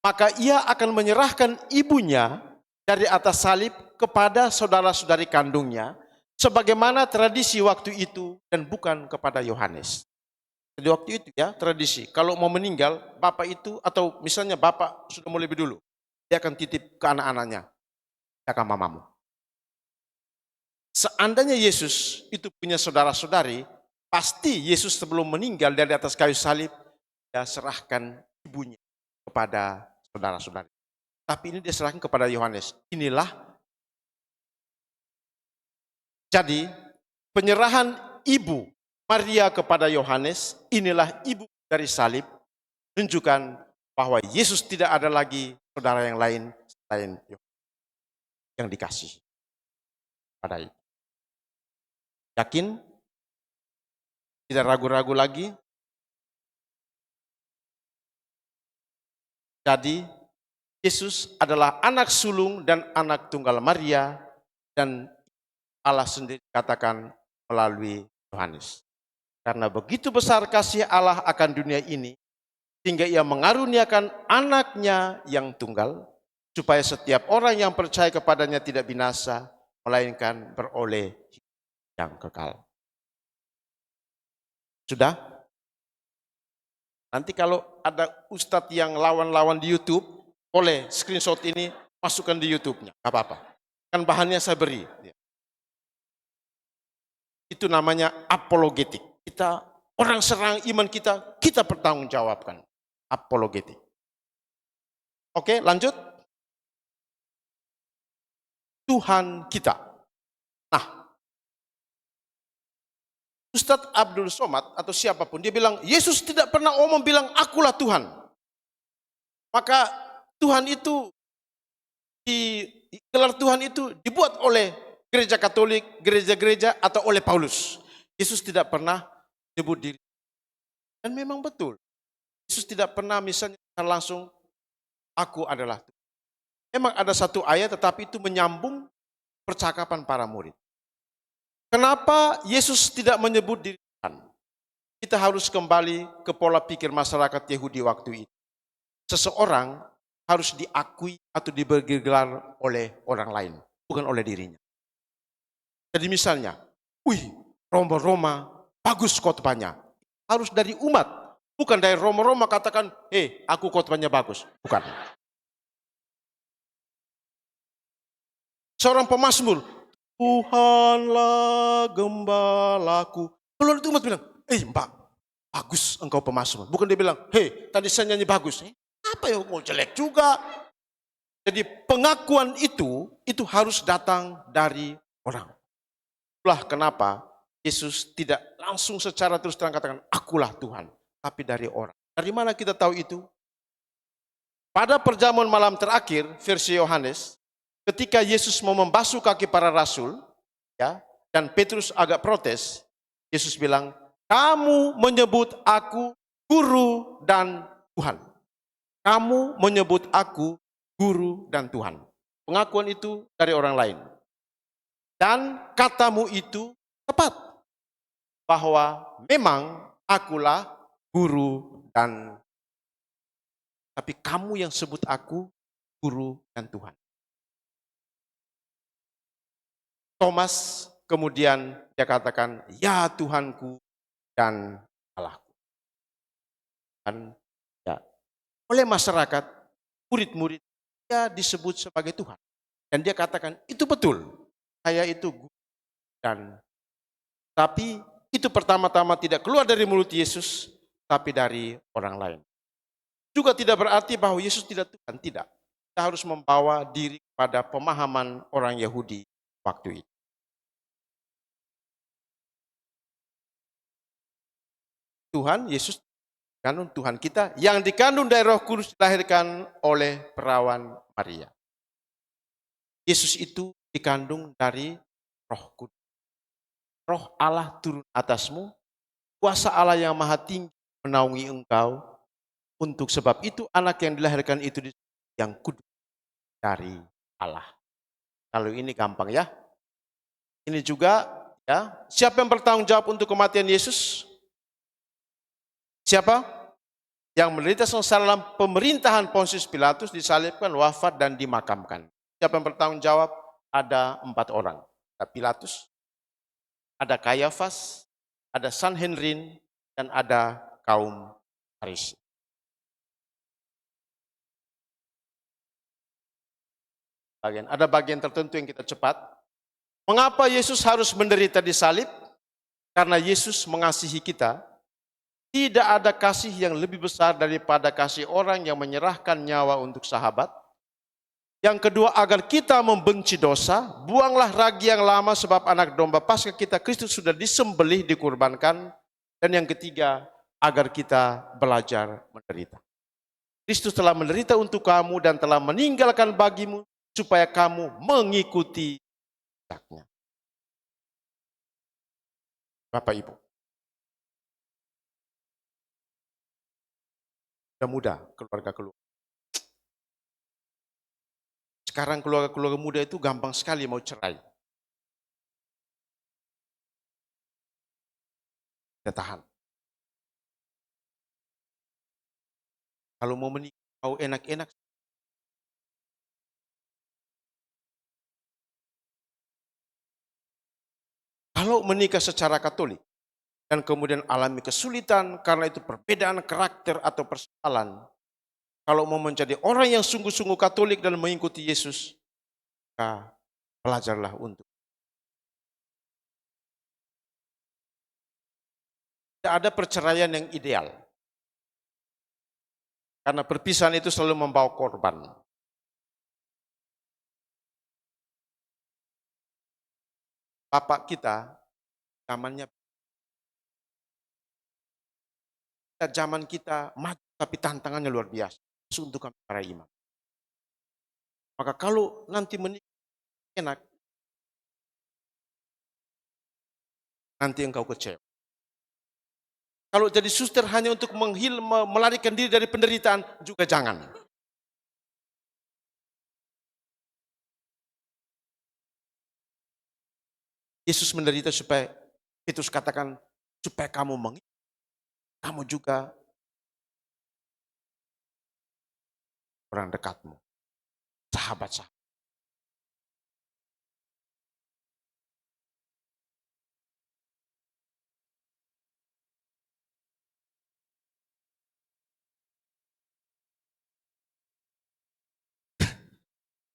maka ia akan menyerahkan ibunya dari atas salib kepada saudara-saudari kandungnya, sebagaimana tradisi waktu itu dan bukan kepada Yohanes. Jadi waktu itu ya tradisi, kalau mau meninggal, bapak itu atau misalnya bapak sudah mau lebih dulu, dia akan titip ke anak-anaknya, jaga mamamu. Seandainya Yesus itu punya saudara-saudari, pasti Yesus sebelum meninggal dari atas kayu salib, dia serahkan ibunya kepada saudara-saudari. Tapi ini dia serahkan kepada Yohanes. Inilah. Jadi penyerahan ibu Maria kepada Yohanes, inilah ibu dari salib, menunjukkan bahwa Yesus tidak ada lagi saudara yang lain selain yang dikasihi pada itu. Yakin? Tidak ragu-ragu lagi? Jadi Yesus adalah anak sulung dan anak tunggal Maria, dan Allah sendiri katakan melalui Yohanes. Karena begitu besar kasih Allah akan dunia ini, sehingga ia mengaruniakan anaknya yang tunggal, supaya setiap orang yang percaya kepadanya tidak binasa, melainkan beroleh hidup yang kekal. Sudah? Nanti kalau ada ustadz yang lawan-lawan di YouTube, boleh screenshot ini masukkan di YouTube-nya, gak apa-apa. Kan bahannya saya beri. Itu namanya apologetik. Kita, orang serang iman kita, kita pertanggungjawabkan. Apologetik. Oke, lanjut. Tuhan kita. Nah, Ustadz Abdul Somad atau siapapun, dia bilang, Yesus tidak pernah bilang, akulah Tuhan. Maka Tuhan itu, gelar Tuhan itu dibuat oleh gereja Katolik, gereja-gereja atau oleh Paulus. Yesus tidak pernah sebut diri. Dan memang betul. Yesus tidak pernah misalnya langsung, aku adalah Tuhan. Memang ada satu ayat tetapi itu menyambung percakapan para murid. Kenapa Yesus tidak menyebut diri Tuhan? Kita harus kembali ke pola pikir masyarakat Yahudi waktu itu. Seseorang harus diakui atau diberi gelar oleh orang lain, bukan oleh dirinya. Jadi misalnya, Roma-Roma bagus khotbahnya. Harus dari umat, bukan dari Roma-Roma katakan, aku khotbahnya bagus. Bukan. Seorang pemazmur, Tuhanlah gembalaku. Kalau itu umat bilang, Mbak, bagus engkau pemazmur. Bukan dia bilang, tadi saya nyanyi bagus. Apa yang mau jelek juga. Jadi pengakuan itu harus datang dari orang. Itulah kenapa Yesus tidak langsung secara terus terang katakan, akulah Tuhan. Tapi dari orang. Dari mana kita tahu itu? Pada perjamuan malam terakhir, versi Yohanes, ketika Yesus mau membasuh kaki para rasul, ya, dan Petrus agak protes, Yesus bilang, kamu menyebut aku guru dan Tuhan. Kamu menyebut aku guru dan Tuhan. Pengakuan itu dari orang lain. Dan katamu itu tepat. Bahwa memang akulah guru dan, tapi kamu yang sebut aku guru dan Tuhan. Thomas kemudian dia katakan, ya Tuhanku dan Allahku. Dan ya, oleh masyarakat, murid-murid, dia disebut sebagai Tuhan. Dan dia katakan, itu betul, saya itu guru dan, tapi itu pertama-tama tidak keluar dari mulut Yesus, tapi dari orang lain. Juga tidak berarti bahwa Yesus tidak Tuhan, tidak. Kita harus membawa diri pada pemahaman orang Yahudi waktu itu. Tuhan, Yesus kandung Tuhan kita, yang dikandung dari Roh Kudus dilahirkan oleh perawan Maria. Yesus itu dikandung dari Roh Kudus. Roh Allah turun atasmu, kuasa Allah yang maha tinggi menaungi engkau. Untuk sebab itu anak yang dilahirkan itu yang kudus dari Allah. Kalau ini gampang ya. Ini juga ya, siapa yang bertanggung jawab untuk kematian Yesus? Siapa? Yang menderita sengsara dalam pemerintahan Pontius Pilatus, disalibkan, wafat dan dimakamkan. Siapa yang bertanggung jawab? Ada 4 orang. Ada Pilatus, ada Kayafas, ada Sanhedrin, dan ada kaum Farisi. Ada bagian tertentu yang kita cepat. Mengapa Yesus harus menderita di salib? Karena Yesus mengasihi kita. Tidak ada kasih yang lebih besar daripada kasih orang yang menyerahkan nyawa untuk sahabat. Yang kedua, agar kita membenci dosa, buanglah ragi yang lama sebab anak domba Paskah kita Kristus sudah disembelih, dikurbankan. Dan yang ketiga, agar kita belajar menderita. Kristus telah menderita untuk kamu dan telah meninggalkan bagimu supaya kamu mengikuti jejaknya. Bapak Ibu, sudah muda keluarga-keluarga. Sekarang keluarga-keluarga muda itu gampang sekali mau cerai. Kita tahan. Kalau mau menikah, mau enak-enak. Kalau menikah secara Katolik, dan kemudian alami kesulitan karena itu perbedaan karakter atau persoalan. Kalau mau menjadi orang yang sungguh-sungguh Katolik dan mengikuti Yesus, maka belajarlah untuk. Tidak ada perceraian yang ideal. Karena perpisahan itu selalu membawa korban. Bapak kita, zamannya, zaman kita maju, tapi tantangannya luar biasa. Untuk kami para imam. Maka kalau nanti menikah enak, nanti engkau kecewa. Kalau jadi suster hanya untuk melarikan diri dari penderitaan, juga jangan. Yesus menderita supaya, Petrus katakan, supaya kamu mengingat, kamu juga orang dekatmu, sahabat-sahabat.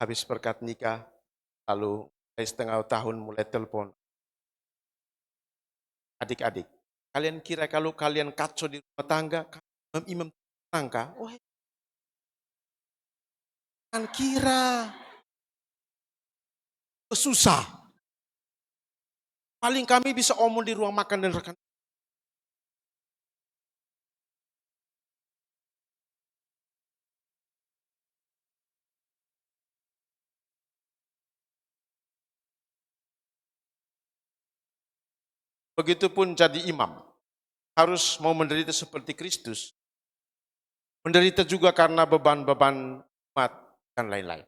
Habis berkat nikah, lalu setengah tahun mulai telepon. Adik-adik, kalian kira kalau kalian kacau di rumah tangga, imam tangga, wah, kan kira susah. Paling kami bisa omong di ruang makan dan rekan. begitupun jadi imam. Harus mau menderita seperti Kristus. Menderita juga karena beban-beban umat dan lain-lain.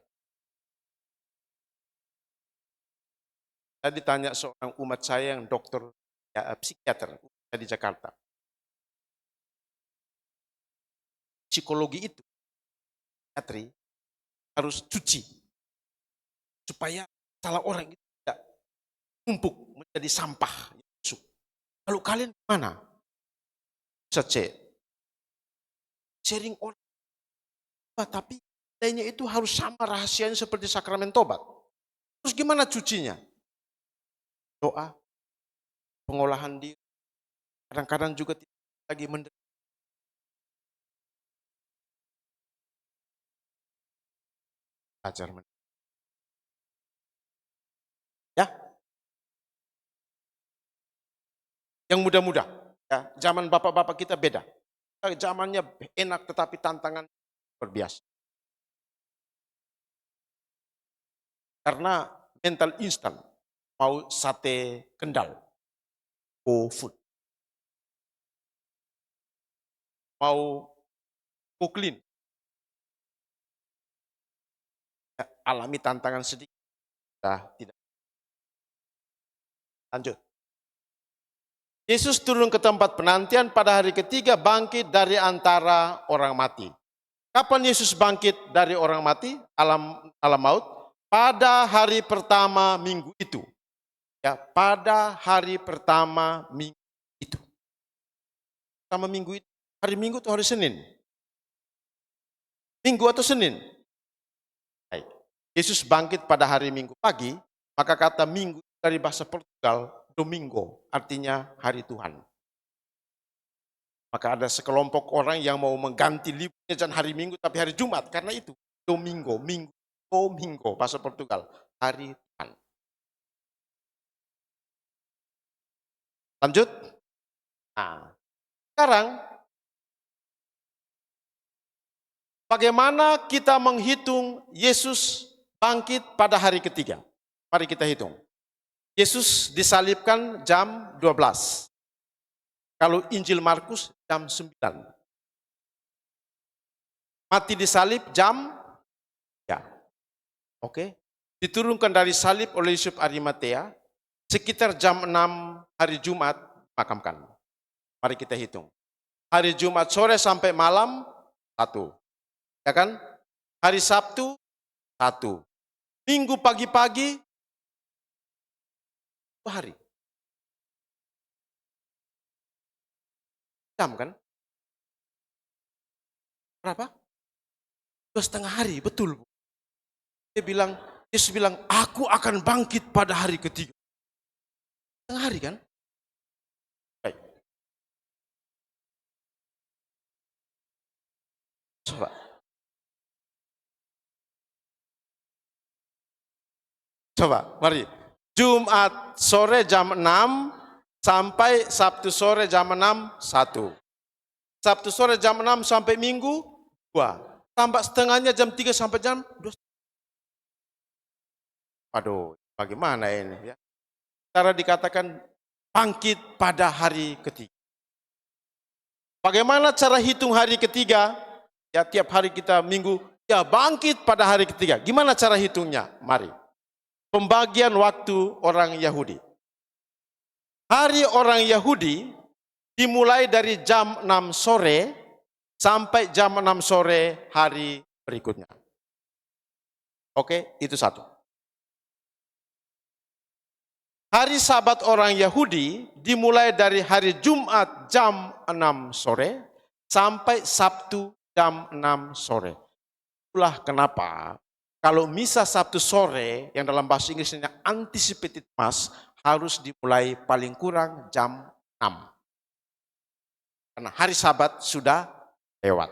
Saya ditanya seorang umat saya yang dokter psikiater di Jakarta. Psikologi itu, psikiatri, harus cuci supaya salah orang itu tidak numpuk menjadi sampah. Lalu kalian mana? Bisa cek. Sharing orang, tapi lainnya itu harus sama rahasianya seperti sakramen tobat. Terus gimana cucinya? Doa, pengolahan diri, kadang-kadang juga tidak lagi menderita. Belajar menderita. Ya, yang muda-muda. Ya, zaman bapak-bapak kita beda. Zamannya enak tetapi tantangan luar biasa. Karena mental instan, mau sate Kendal, GoFood, mau clean, ya, alami tantangan sedikit, tidak. Lanjut. Yesus turun ke tempat penantian pada hari ketiga bangkit dari antara orang mati. Kapan Yesus bangkit dari orang mati, alam maut? Pada hari pertama minggu itu. Ya, pada hari pertama minggu itu. Pertama minggu itu, hari Minggu atau hari Senin? Minggu atau Senin? Baik. Yesus bangkit pada hari Minggu pagi, maka kata minggu dari bahasa Portugal, Domingo, artinya hari Tuhan. Maka ada sekelompok orang yang mau mengganti liburnya dan hari Minggu tapi hari Jumat, karena itu Domingo, Domingo, bahasa Portugal, hari Tuhan. Lanjut. Nah, sekarang bagaimana kita menghitung Yesus bangkit pada hari ketiga? Mari kita hitung. Yesus disalibkan jam 12. Kalau Injil Markus jam 9. Mati disalib jam 3. Oke. Diturunkan dari salib oleh Yusuf Arimatea sekitar jam 6 hari Jumat makamkan. Mari kita hitung. Hari Jumat sore sampai malam 1. Ya kan? Hari Sabtu 1. Minggu pagi-pagi 2 hari. Jam kan? Berapa? 2,5 hari, betul Bu. Yesus bilang, aku akan bangkit pada hari ketiga. 2,5 hari kan? Baik. Coba. Coba, mari. Jumat sore jam 6 sampai Sabtu sore jam 6, 1. Sabtu sore jam 6 sampai Minggu, 2. Tambah setengahnya jam 3 sampai jam 2. Aduh, bagaimana ini ya? Cara dikatakan bangkit pada hari ketiga. Bagaimana cara hitung hari ketiga? Ya, tiap hari kita Minggu, ya bangkit pada hari ketiga. Gimana cara hitungnya? Mari. Pembagian waktu orang Yahudi. Hari orang Yahudi dimulai dari jam 6 sore sampai jam 6 sore hari berikutnya. Oke, itu satu. Hari Sabat orang Yahudi dimulai dari hari Jumat jam 6 sore sampai Sabtu jam 6 sore. Itulah kenapa kalau misa Sabtu sore yang dalam bahasa Inggrisnya anticipated mass harus dimulai paling kurang jam 6. Karena hari Sabat sudah lewat.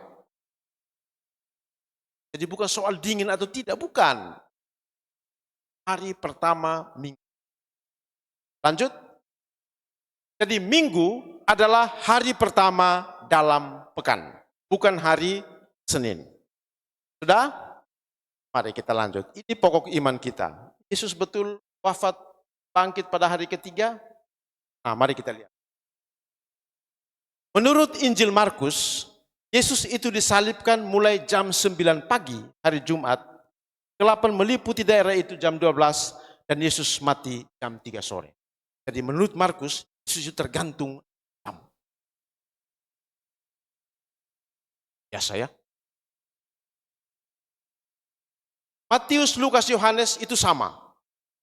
Jadi bukan soal dingin atau tidak, bukan. Hari pertama minggu. Lanjut. Jadi minggu adalah hari pertama dalam pekan, bukan hari Senin. Sudah? Mari kita lanjut. Ini pokok iman kita. Yesus betul wafat bangkit pada hari ketiga? Nah, mari kita lihat. Menurut Injil Markus, Yesus itu disalibkan mulai jam 9 pagi hari Jumat, kegelapan meliputi daerah itu jam 12, dan Yesus mati jam 3 sore. Jadi menurut Markus, Yesus itu tergantung jam. Biasa ya. Matius, Lukas, Yohanes itu sama.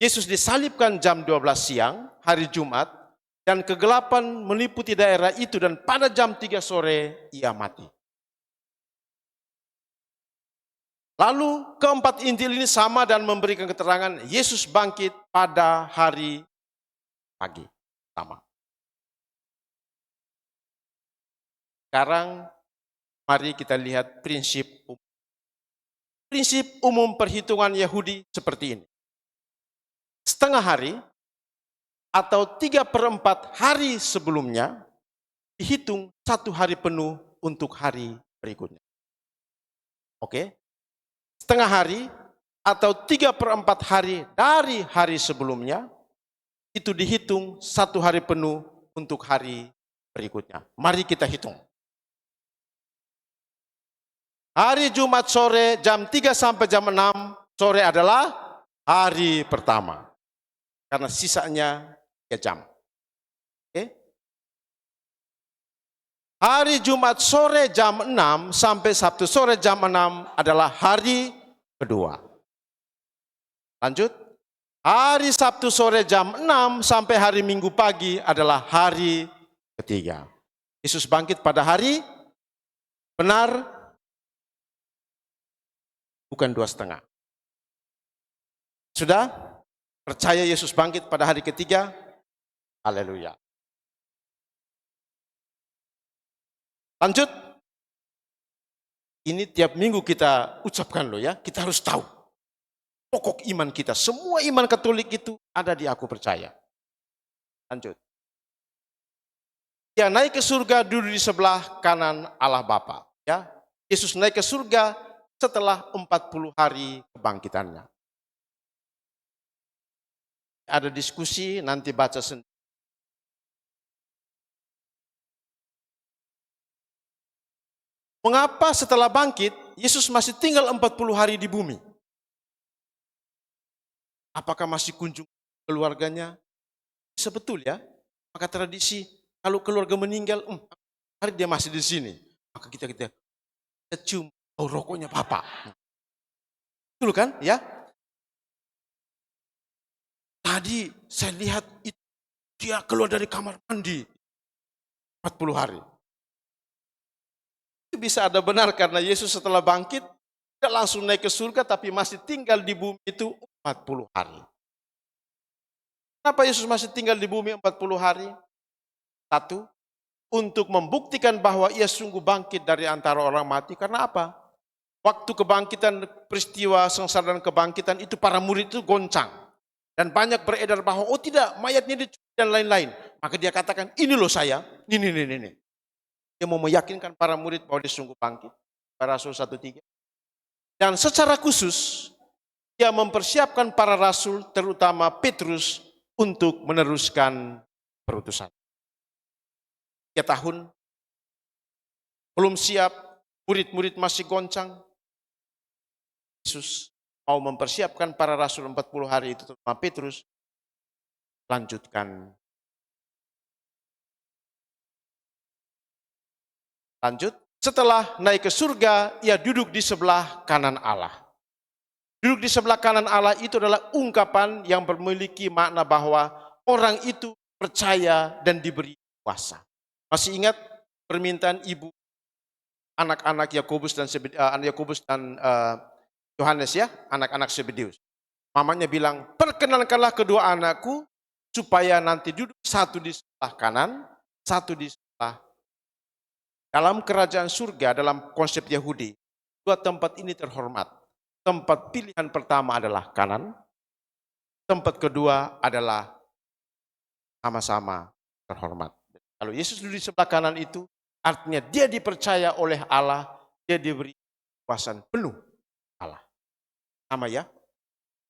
Yesus disalibkan jam 12 siang hari Jumat, dan kegelapan meliputi daerah itu, dan pada jam 3 sore ia mati. Lalu keempat Injil ini sama dan memberikan keterangan Yesus bangkit pada hari pagi. Sama. Sekarang mari kita lihat prinsip umum. Prinsip umum perhitungan Yahudi seperti ini. Setengah hari atau 3/4 hari sebelumnya dihitung 1 hari penuh untuk hari berikutnya. Oke? Setengah hari atau 3/4 hari dari hari sebelumnya itu dihitung 1 hari penuh untuk hari berikutnya. Mari kita hitung. Hari Jumat sore jam 3 sampai jam 6 sore adalah hari pertama. Karena sisanya 3 jam. Oke? Hari Jumat sore jam 6 sampai Sabtu sore jam 6 adalah hari kedua. Lanjut. Hari Sabtu sore jam 6 sampai hari Minggu pagi adalah hari ketiga. Yesus bangkit pada hari benar, bukan 2,5. Sudah? Percaya Yesus bangkit pada hari ketiga? Haleluya. Lanjut. Ini tiap minggu kita ucapkan loh ya, kita harus tahu. Pokok iman kita, semua iman Katolik itu ada di aku percaya. Lanjut. Dia naik ke surga, duduk di sebelah kanan Allah Bapa. Ya, Yesus naik ke surga setelah 40 hari kebangkitannya. Ada diskusi, nanti baca sendiri. Mengapa setelah bangkit, Yesus masih tinggal 40 hari di bumi? Apakah masih kunjung keluarganya? Sebetul ya, maka tradisi kalau keluarga meninggal, hari dia masih di sini. Maka kita cium rokoknya Bapak. Betul kan? Ya. Tadi saya lihat itu, dia keluar dari kamar mandi 40 hari. Itu bisa ada benar karena Yesus setelah bangkit tidak langsung naik ke surga tapi masih tinggal di bumi itu 40 hari. Kenapa Yesus masih tinggal di bumi 40 hari? Satu, untuk membuktikan bahwa ia sungguh bangkit dari antara orang mati. Karena apa? Waktu kebangkitan, peristiwa sengsara dan kebangkitan itu para murid itu goncang. Dan banyak beredar bahwa, oh tidak, mayatnya dicuri dan lain-lain. Maka dia katakan, ini loh saya, ini. Dia mau meyakinkan para murid bahwa dia sungguh bangkit. Para Rasul 1:3. Dan secara khusus, dia mempersiapkan para rasul, terutama Petrus, untuk meneruskan perutusan. 3 tahun, belum siap, murid-murid masih goncang. Yesus mau mempersiapkan para rasul 40 hari itu, terutama Petrus, lanjutkan. Lanjut, setelah naik ke surga, ia duduk di sebelah kanan Allah. Duduk di sebelah kanan Allah itu adalah ungkapan yang memiliki makna bahwa orang itu percaya dan diberi kuasa. Masih ingat permintaan ibu anak-anak Yakobus dan Yohanes ya, anak-anak Zebedeus. Mamanya bilang, perkenankanlah kedua anakku supaya nanti duduk satu di sebelah kanan, satu di sebelah. Dalam kerajaan surga, dalam konsep Yahudi, 2 tempat ini terhormat. Tempat pilihan pertama adalah kanan, tempat kedua adalah sama-sama terhormat. Kalau Yesus duduk di sebelah kanan itu, artinya dia dipercaya oleh Allah, dia diberi kekuasaan penuh Allah. Sama ya,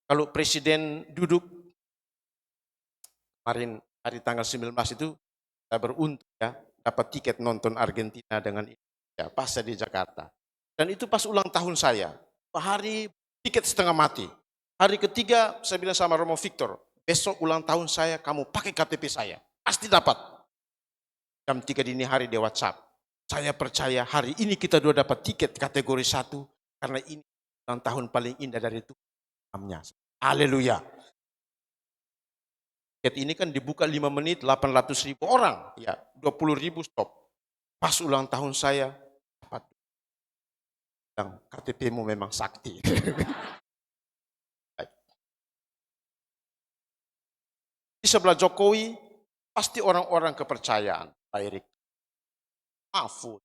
kalau presiden duduk, kemarin Hari tanggal 19 itu saya beruntung ya, dapat tiket nonton Argentina dengan Indonesia pas saya di Jakarta. Dan itu pas ulang tahun saya. Hari tiket setengah mati. Hari ketiga saya bilang sama Romo Victor, besok ulang tahun saya, kamu pakai KTP saya. Pasti dapat. Jam 3 dini hari di WhatsApp. Saya percaya hari ini kita dua dapat tiket kategori 1 karena ini ulang tahun paling indah dari Tuhan. Haleluya. Tiket ini kan dibuka 5 menit 800.000 orang. Ya, 20.000 stop. Pas ulang tahun saya, dapat. KTP-mu memang sakti. Di sebelah Jokowi, pasti orang-orang kepercayaan. Pak Erik. Mahfud.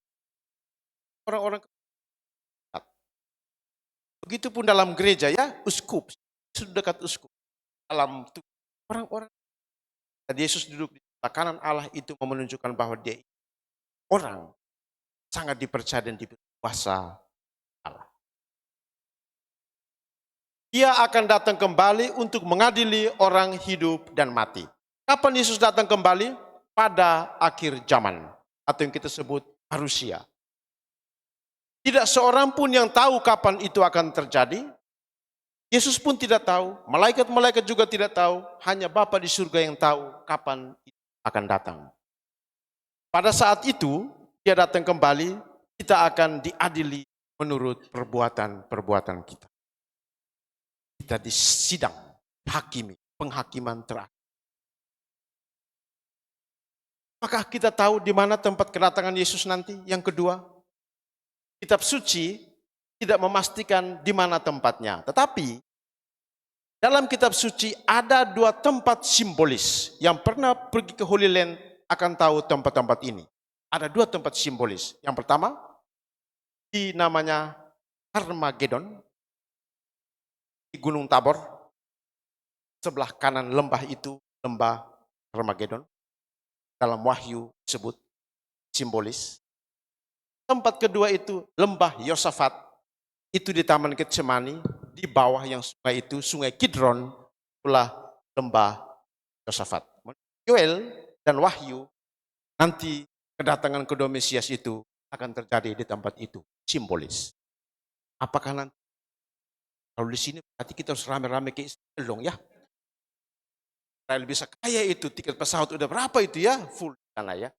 Orang-orang kepercayaan. Begitupun dalam gereja ya, uskup. Sudah dekat uskup. Dalam orang-orang. Dan Yesus duduk di sebelah kanan Allah itu menunjukkan bahwa dia orang sangat dipercaya dan diberi kuasa Allah. Dia akan datang kembali untuk mengadili orang hidup dan mati. Kapan Yesus datang kembali? Pada akhir zaman. Atau yang kita sebut parusia. Tidak seorang pun yang tahu kapan itu akan terjadi. Yesus pun tidak tahu, malaikat-malaikat juga tidak tahu, hanya Bapa di surga yang tahu kapan itu akan datang. Pada saat itu, dia datang kembali, kita akan diadili menurut perbuatan-perbuatan kita. Kita disidang, hakimi, penghakiman terakhir. Maka kita tahu di mana tempat kedatangan Yesus nanti? Yang kedua, kitab suci tidak memastikan di mana tempatnya. Tetapi dalam kitab suci ada 2 tempat simbolis. Yang pernah pergi ke Holy Land akan tahu tempat-tempat ini. Ada 2 tempat simbolis. Yang pertama, di namanya Harmagedon, di Gunung Tabor. Sebelah kanan lembah itu, lembah Harmagedon. Dalam Wahyu disebut simbolis. Tempat kedua itu lembah Yosafat, itu di Taman Getsemani, di bawah yang sungai itu, sungai Kidron, itulah lembah Yosafat. Yoel dan Wahyu, nanti kedatangan kedua Mesias itu akan terjadi di tempat itu, simbolis. Apakah nanti, kalau di sini berarti kita harus rame-rame ke Israel dong ya. Israel bisa kaya itu, tiket pesawat udah berapa itu ya, full sana ya.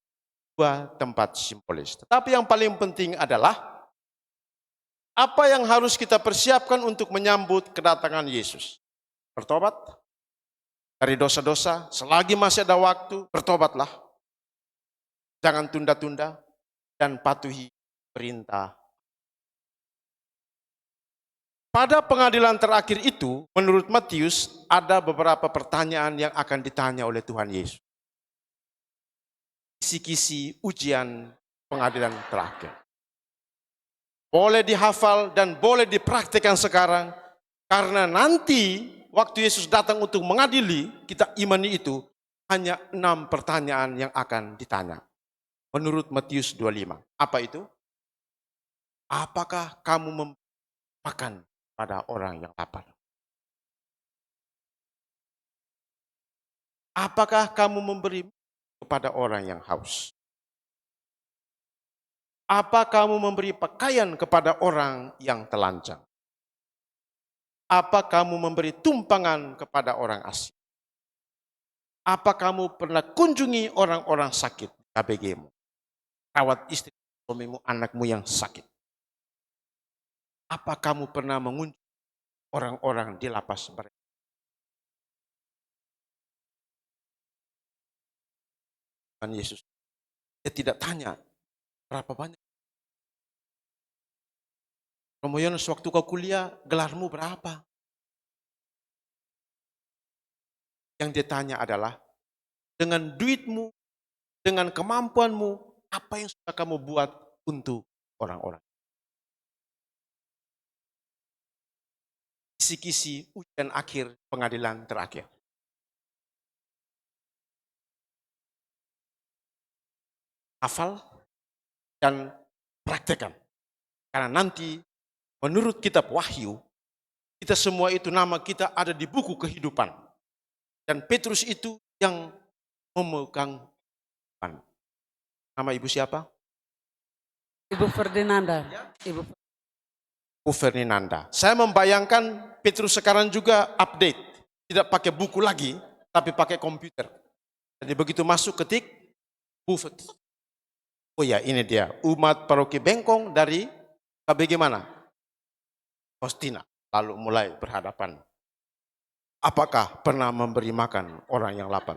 2 tempat simbolis. Tetapi yang paling penting adalah apa yang harus kita persiapkan untuk menyambut kedatangan Yesus. Bertobat dari dosa-dosa, selagi masih ada waktu, bertobatlah. Jangan tunda-tunda dan patuhi perintah. Pada pengadilan terakhir itu, menurut Matius, ada beberapa pertanyaan yang akan ditanya oleh Tuhan Yesus. Kisi-kisi ujian pengadilan terakhir. Boleh dihafal dan boleh dipraktikkan sekarang, karena nanti waktu Yesus datang untuk mengadili, kita imani itu, hanya 6 pertanyaan yang akan ditanya. Menurut Matius 25. Apa itu? Apakah kamu makan pada orang yang lapar? Apakah kamu memberi kepada orang yang haus? Apa kamu memberi pakaian kepada orang yang telanjang? Apa kamu memberi tumpangan kepada orang asing? Apa kamu pernah kunjungi orang-orang sakit di KBG-mu? Rawat istri, suamimu, anakmu yang sakit. Apa kamu pernah mengunjungi orang-orang di lapas mereka? Tuhan Yesus, dia tidak tanya berapa banyak. Romo Yones, waktu kau kuliah, gelarmu berapa? Yang dia tanya adalah, dengan duitmu, dengan kemampuanmu, apa yang sudah kamu buat untuk orang-orang? Kisi-kisi ujian akhir pengadilan terakhir. Hafal dan praktekkan. Karena nanti menurut kitab Wahyu, kita semua itu nama kita ada di buku kehidupan. Dan Petrus itu yang memegang iman. Nama ibu siapa? Ibu Ferdinanda. Ibu Bu Ferdinanda. Saya membayangkan Petrus sekarang juga update. Tidak pakai buku lagi, tapi pakai komputer. Jadi begitu masuk ketik, Bu Ferdinanda. Oh ya, ini dia. Umat Paroki Bengkong dari KBG mana? Postina. Lalu mulai berhadapan. Apakah pernah memberi makan orang yang lapar?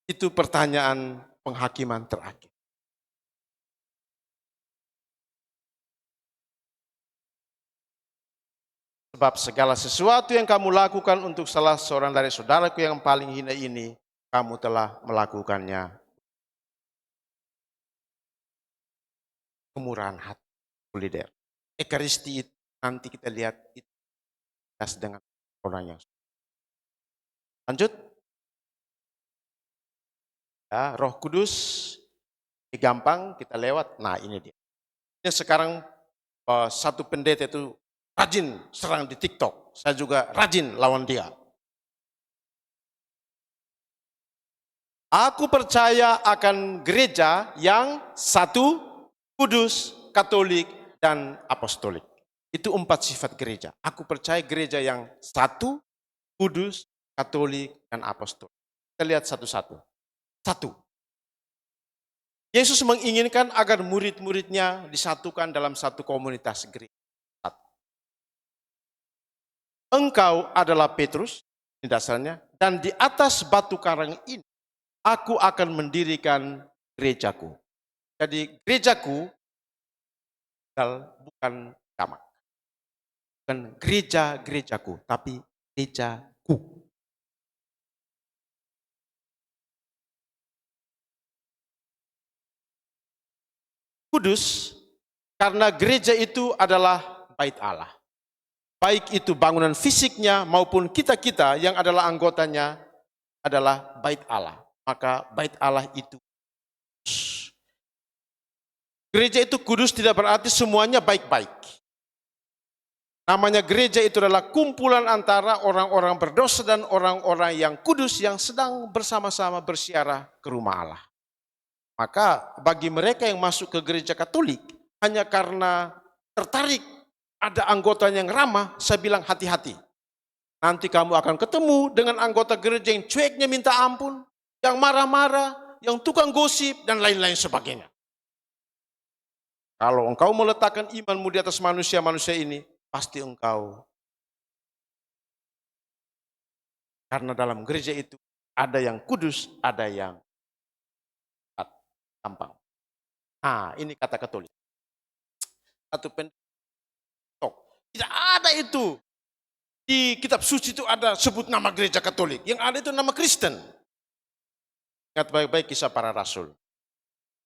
Itu pertanyaan penghakiman terakhir. Sebab segala sesuatu yang kamu lakukan untuk salah seorang dari saudaraku yang paling hina ini, kamu telah melakukannya. Kemurahan hati, solider. Ekaristi itu nanti kita lihat itu dengan orang yang. Lanjut. Ya, Roh Kudus, gampang kita lewat. Nah ini dia. Ini sekarang satu pendeta itu rajin serang di TikTok. Saya juga rajin lawan dia. Aku percaya akan gereja yang satu, kudus, katolik, dan apostolik. Itu 4 sifat gereja. Aku percaya gereja yang satu, kudus, katolik, dan apostolik. Kita lihat satu-satu. Satu. Yesus menginginkan agar murid-muridnya disatukan dalam satu komunitas gereja. Engkau adalah Petrus, ini dasarnya, dan di atas batu karang ini aku akan mendirikan gerejaku. Jadi gerejaku bukan jamak. Bukan gerejaku, tapi gerejaku. Kudus, karena gereja itu adalah bait Allah. Baik itu bangunan fisiknya maupun kita-kita yang adalah anggotanya adalah bait Allah. Maka bait Allah itu kudus. Gereja itu kudus tidak berarti semuanya baik-baik. Namanya gereja itu adalah kumpulan antara orang-orang berdosa dan orang-orang yang kudus yang sedang bersama-sama bersiarah ke rumah Allah. Maka bagi mereka yang masuk ke gereja Katolik hanya karena tertarik ada anggota yang ramah, saya bilang hati-hati. Nanti kamu akan ketemu dengan anggota gereja yang cueknya minta ampun, yang marah-marah, yang tukang gosip, dan lain-lain sebagainya. Kalau engkau meletakkan imanmu di atas manusia-manusia ini, pasti engkau. Karena dalam gereja itu ada yang kudus, ada yang tampang. Nah, ini kata Katolik. Satu tidak ada itu. Di kitab suci itu ada sebut nama gereja Katolik. Yang ada itu nama Kristen. Ingat baik-baik kisah para rasul.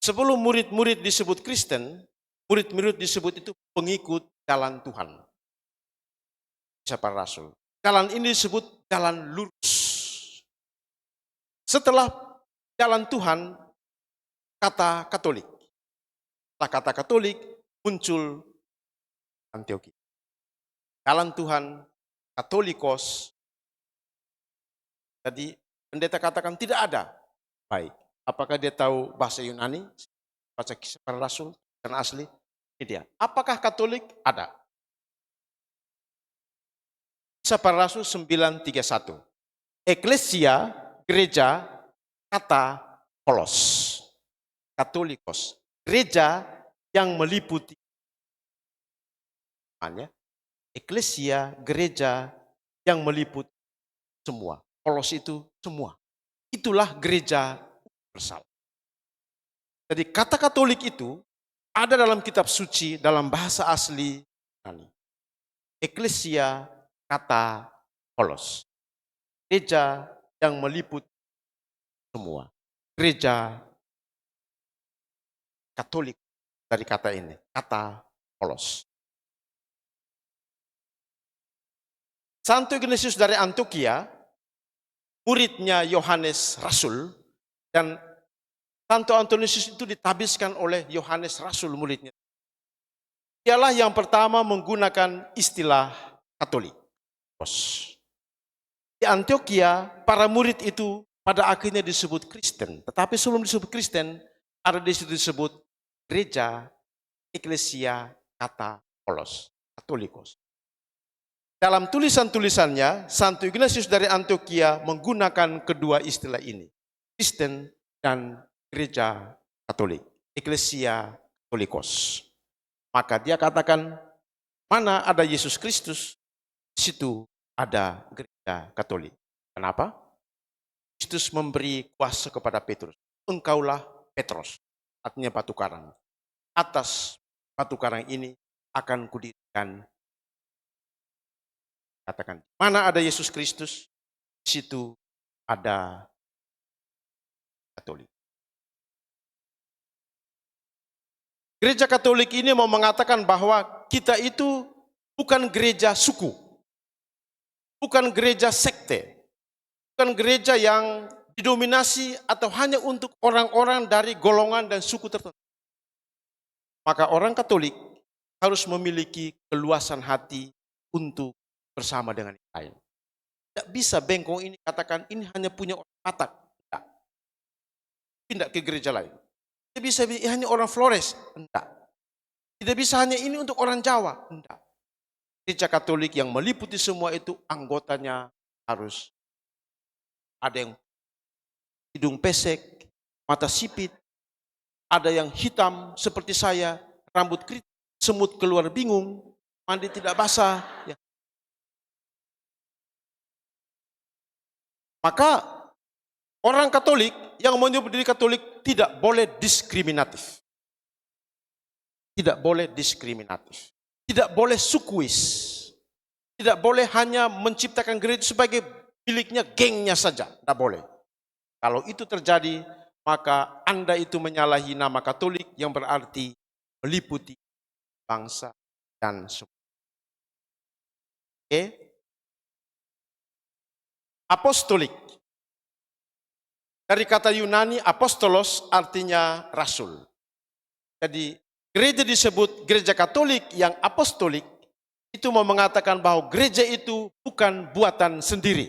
Sebelum murid-murid disebut Kristen, murid-murid disebut itu pengikut jalan Tuhan. Kisah para rasul. Jalan ini disebut jalan lurus. Setelah jalan Tuhan, kata Katolik. Setelah kata Katolik, muncul Antioquia. Jalan Tuhan, Katolikos. Jadi pendeta katakan tidak ada. Baik. Apakah dia tahu bahasa Yunani? Baca kisah para rasul dan asli? Ini dia. Apakah Katolik? Ada. Kisah para rasul 931. Eklesia, gereja, kata kolos. Katolikos. Gereja yang meliputi. Eklesia, gereja yang meliputi semua. Kolos itu semua. Itulah gereja universal. Jadi kata Katolik itu ada dalam kitab suci dalam bahasa asli. Eklesia, kata kolos. Gereja yang meliputi semua. Gereja Katolik dari kata ini, kata kolos. Santo Ignatius dari Antioquia, muridnya Yohanes Rasul, dan Santo Antonius itu ditabiskan oleh Yohanes Rasul muridnya. Dialah yang pertama menggunakan istilah Katolik. Di Antioquia, para murid itu pada akhirnya disebut Kristen. Tetapi sebelum disebut Kristen, ada di situ disebut gereja, eklesia, Katolikos. Dalam tulisan-tulisannya, Santo Ignatius dari Antioquia menggunakan kedua istilah ini. Kristen dan gereja Katolik, eklesia Katolikos. Maka dia katakan, mana ada Yesus Kristus, di situ ada gereja Katolik. Kenapa? Kristus memberi kuasa kepada Petrus. Engkaulah Petrus, artinya batu karang. Atas batu karang ini akan kudirikan. Katakan, mana ada Yesus Kristus, di situ ada Katolik. Gereja Katolik ini mau mengatakan bahwa kita itu bukan gereja suku, bukan gereja sekte, bukan gereja yang didominasi atau hanya untuk orang-orang dari golongan dan suku tertentu. Maka orang Katolik harus memiliki keluasan hati untuk bersama dengan yang lain. Tidak bisa bengkong ini katakan ini hanya punya orang Batak. Tidak. Pindah ke gereja lain. Tidak bisa hanya orang Flores. Tidak. Tidak bisa hanya ini untuk orang Jawa. Tidak. Gereja Katolik yang meliputi semua itu anggotanya harus ada yang hidung pesek, mata sipit, ada yang hitam seperti saya, rambut keriting, semut keluar bingung, mandi tidak basah. Ya. Maka orang Katolik yang menyebut diri Katolik tidak boleh diskriminatif. Tidak boleh diskriminatif. Tidak boleh sukuis. Tidak boleh hanya menciptakan gereja sebagai miliknya, gengnya saja. Tidak boleh. Kalau itu terjadi, maka Anda itu menyalahi nama Katolik yang berarti meliputi bangsa dan suku. Oke? Apostolik. Dari kata Yunani, apostolos artinya rasul. Jadi gereja disebut gereja Katolik yang apostolik, itu mau mengatakan bahwa gereja itu bukan buatan sendiri.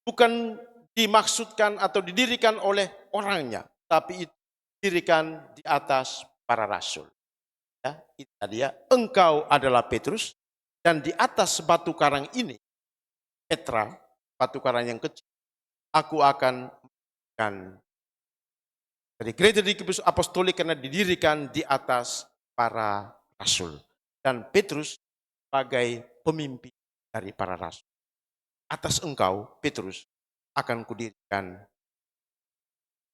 Bukan dimaksudkan atau didirikan oleh orangnya, tapi itu didirikan di atas para rasul. Ya, itu dia, engkau adalah Petrus, dan di atas batu karang ini, Petra, batu karang yang kecil, aku akan jadi gereja di apostolik karena didirikan di atas para rasul. Dan Petrus sebagai pemimpin dari para rasul. Atas engkau, Petrus, akan kudirikan.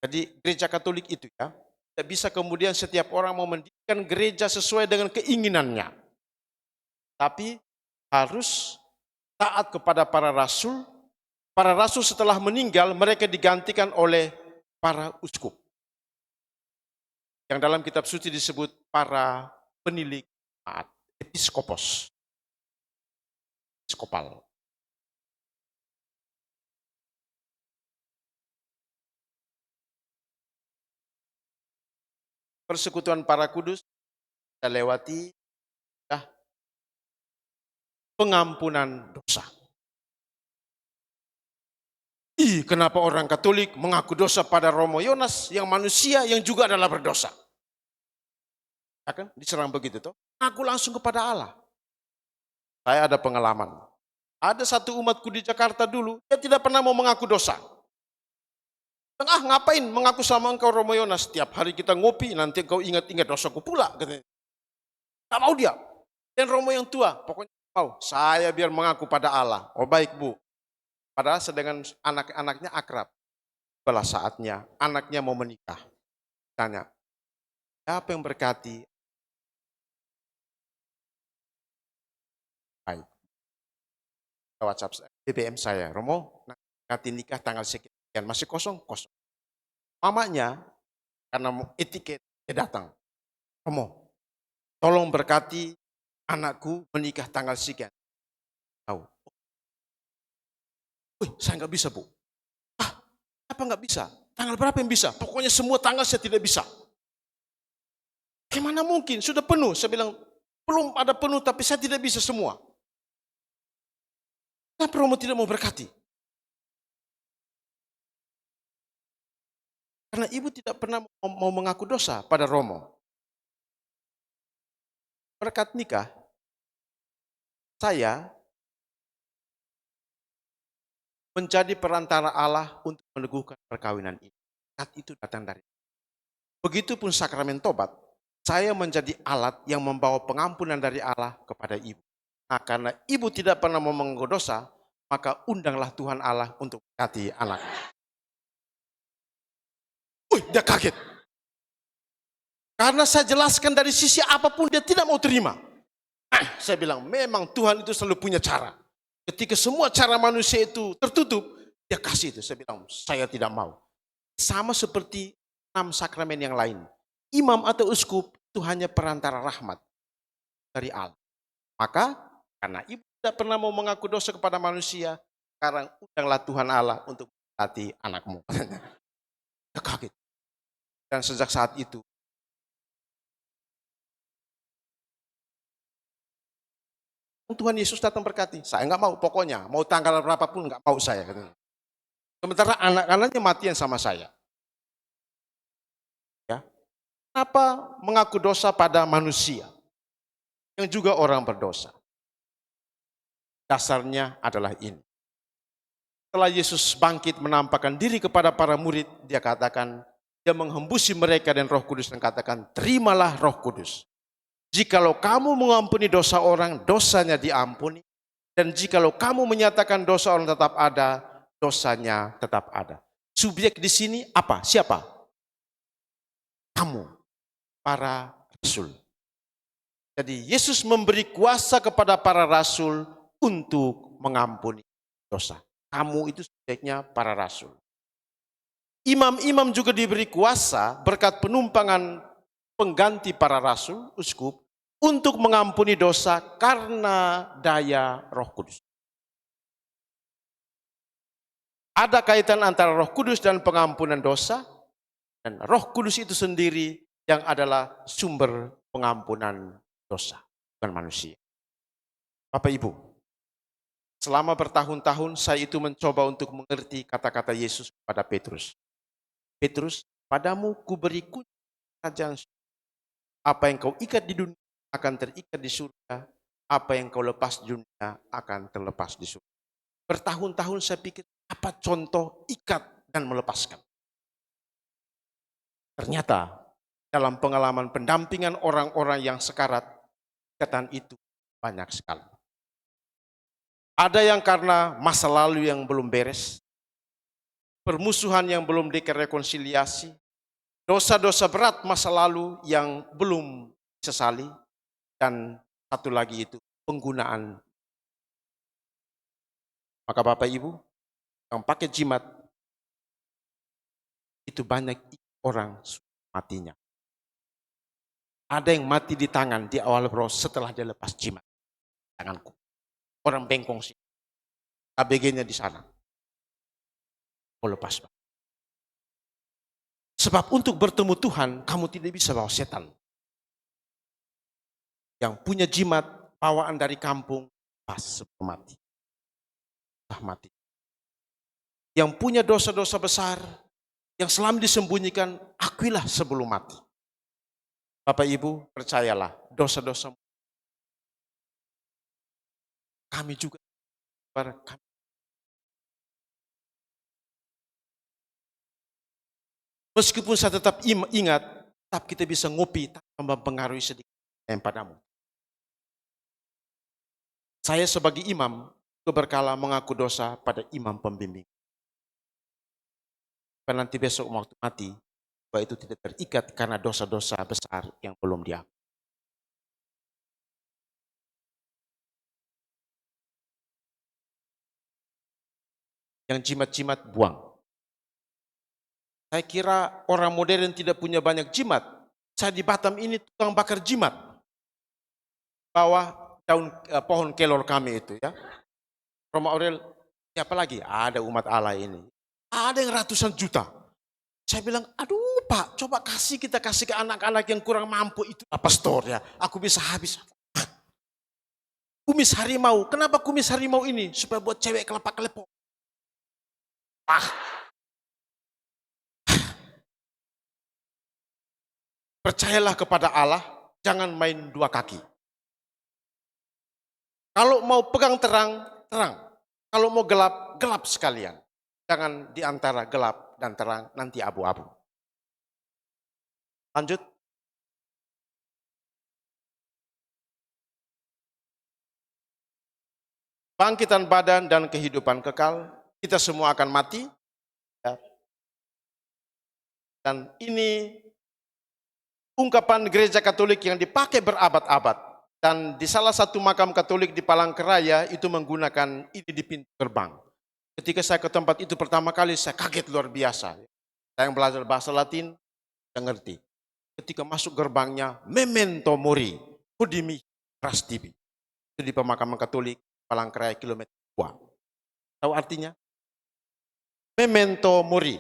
Jadi gereja Katolik itu ya, tidak bisa kemudian setiap orang mau mendirikan gereja sesuai dengan keinginannya. Tapi harus taat kepada para rasul. Para rasul setelah meninggal, mereka digantikan oleh para uskup. Yang dalam kitab suci disebut para penilik taat, episkopos. Episkopal. Persekutuan para kudus, kita lewati pengampunan dosa. Kenapa orang Katolik mengaku dosa pada Romo Yonas yang manusia yang juga adalah berdosa? Ya kan? Diserang begitu toh. Aku langsung kepada Allah. Saya ada pengalaman. Ada satu umatku di Jakarta dulu, dia tidak pernah mau mengaku dosa. Ngapain mengaku sama engkau Romo Yonas? Setiap hari kita ngopi, nanti engkau ingat-ingat dosaku pula. Tak mau dia. Dan Romo yang tua, pokoknya mau. Saya biar mengaku pada Allah. Oh baik bu. Padahal sedangkan anak-anaknya akrab. Setelah saatnya, anaknya mau menikah. Tanya, siapa yang berkati? Baik. WhatsApp BBM saya, Romo, nanti nikah tanggal sekian, masih kosong? Kosong. Mamanya, karena mau etiket, dia datang. Romo, tolong berkati anakku menikah tanggal sekian. Tahu. Saya nggak bisa bu. Apa nggak bisa? Tanggal berapa yang bisa? Pokoknya semua tanggal saya tidak bisa. Gimana mungkin? Sudah penuh. Saya bilang, belum ada penuh tapi saya tidak bisa semua. Kenapa Romo tidak mau berkati? Karena ibu tidak pernah mau mengaku dosa pada Romo. Berkat nikah, saya menjadi perantara Allah untuk meneguhkan perkawinan ini. Berkat itu datang dari. Begitupun sakramen tobat, saya menjadi alat yang membawa pengampunan dari Allah kepada ibu. Nah, karena ibu tidak pernah mau mengaku dosa, maka undanglah Tuhan Allah untuk berkati anak. Dia kaget. Karena saya jelaskan dari sisi apapun dia tidak mau terima. Saya bilang memang Tuhan itu selalu punya cara. Ketika semua cara manusia itu tertutup, dia kasih itu. Saya bilang saya tidak mau. Sama seperti 6 sakramen yang lain. Imam atau uskup itu hanya perantara rahmat dari Allah. Maka karena ibu tidak pernah mau mengaku dosa kepada manusia, sekarang undanglah Tuhan Allah untuk berkati anakmu. Dia kaget. Dan sejak saat itu, Tuhan Yesus datang berkati. Saya nggak mau, pokoknya mau tanggal berapapun nggak mau saya. Sementara anak-anaknya matian sama saya. Ya, kenapa mengaku dosa pada manusia yang juga orang berdosa? Dasarnya adalah ini. Setelah Yesus bangkit menampakkan diri kepada para murid, dia katakan, dia menghembusi mereka dan Roh Kudus dan katakan, terimalah Roh Kudus. Jikalau kamu mengampuni dosa orang, dosanya diampuni. Dan jikalau kamu menyatakan dosa orang tetap ada, dosanya tetap ada. Subjek di sini apa? Siapa? Kamu, para rasul. Jadi Yesus memberi kuasa kepada para rasul untuk mengampuni dosa. Kamu itu subjeknya para rasul. Imam-imam juga diberi kuasa berkat penumpangan pengganti para rasul, uskup, untuk mengampuni dosa karena daya Roh Kudus. Ada kaitan antara Roh Kudus dan pengampunan dosa, dan Roh Kudus itu sendiri yang adalah sumber pengampunan dosa, bukan manusia. Bapak Ibu, selama bertahun-tahun saya itu mencoba untuk mengerti kata-kata Yesus kepada Petrus. Petrus, padamu kuberi kunci kerajaan surga. Apa yang kau ikat di dunia akan terikat di surga, apa yang kau lepas di dunia akan terlepas di surga. Bertahun-tahun saya pikir apa contoh ikat dan melepaskan. Ternyata dalam pengalaman pendampingan orang-orang yang sekarat, ikatan itu banyak sekali. Ada yang karena masa lalu yang belum beres, permusuhan yang belum direkonsiliasi, dosa-dosa berat masa lalu yang belum disesali, dan satu lagi itu penggunaan. Maka Bapak Ibu yang pakai jimat itu banyak orang matinya. Ada yang mati di tangan di awal proses setelah dia lepas jimat. Tanganku. Orang bengkong sih. ABG-nya di sana. Mau lepas. Sebab untuk bertemu Tuhan kamu tidak bisa bawa setan. Yang punya jimat bawaan dari kampung pas sebelum mati. Mati. Yang punya dosa-dosa besar, yang selama disembunyikan, akuilah sebelum mati. Bapak Ibu, percayalah, dosa-dosa kami juga. Meskipun saya tetap ingat, tetap kita bisa ngopi tanpa mempengaruhi sedikit yang padamu. Saya sebagai imam, berkala mengaku dosa pada imam pembimbing. Karena nanti besok waktu mati, bahwa itu tidak terikat karena dosa-dosa besar yang belum diaku. Yang jimat-jimat buang. Saya kira orang modern tidak punya banyak jimat. Saya di Batam ini tukang bakar jimat. Bawah daun pohon kelor kami itu ya. Romo Aurel, siapa lagi? Ada umat Allah ini. Ada yang ratusan juta. Saya bilang, aduh Pak, coba kita kasih ke anak-anak yang kurang mampu itu. Pastor ya, aku bisa habis. Kumis harimau. Kenapa kumis harimau ini? Supaya buat cewek kelapa-kelepok. Percayalah kepada Allah, jangan main dua kaki. Kalau mau pegang terang, terang. Kalau mau gelap, gelap sekalian. Jangan di antara gelap dan terang, nanti abu-abu. Lanjut. Bangkitan badan dan kehidupan kekal, kita semua akan mati. Dan ini ungkapan gereja Katolik yang dipakai berabad-abad. Dan di salah satu makam Katolik di Palangkaraya itu menggunakan ini di pintu gerbang. Ketika saya ke tempat itu pertama kali saya kaget luar biasa. Saya yang belajar bahasa Latin, saya ngerti. Ketika masuk gerbangnya, memento mori, udimi rastibi. Itu di pemakaman Katolik Palangkaraya kilometer 2. Tahu artinya? Memento mori,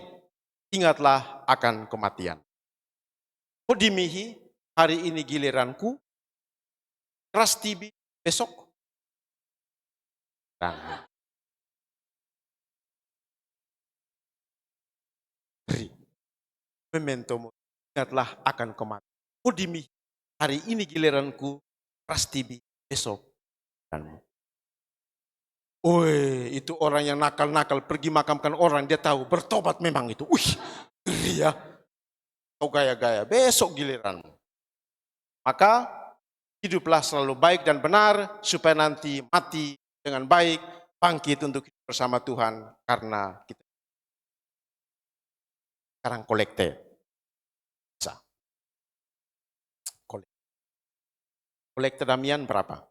ingatlah akan kematian. Udimihi, hari ini giliranku, rastibi, besok. Dan memento mori, ingatlah akan kematian. Udimihi, hari ini giliranku, rastibi, besok. Dan itu orang yang nakal-nakal pergi makamkan orang, dia tahu bertobat memang itu. Ngeri ya. Kau gaya-gaya, besok giliranmu. Maka hiduplah selalu baik dan benar supaya nanti mati dengan baik, bangkit untuk hidup bersama Tuhan karena kita sekarang kolekte. Bisa. Kolekte Damian berapa?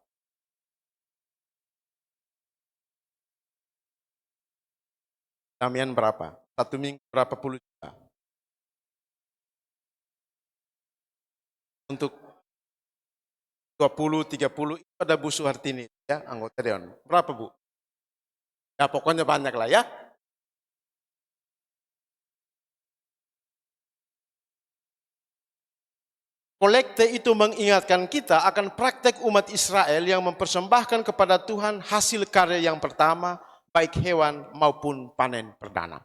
Damian berapa? 1 minggu berapa puluh juta? Untuk 20-30 itu ada Bu Suhartini, ya, anggota Dewan. Berapa Bu? Ya pokoknya banyak lah ya. Kolekte itu mengingatkan kita akan praktek umat Israel yang mempersembahkan kepada Tuhan hasil karya yang pertama, baik hewan maupun panen perdana.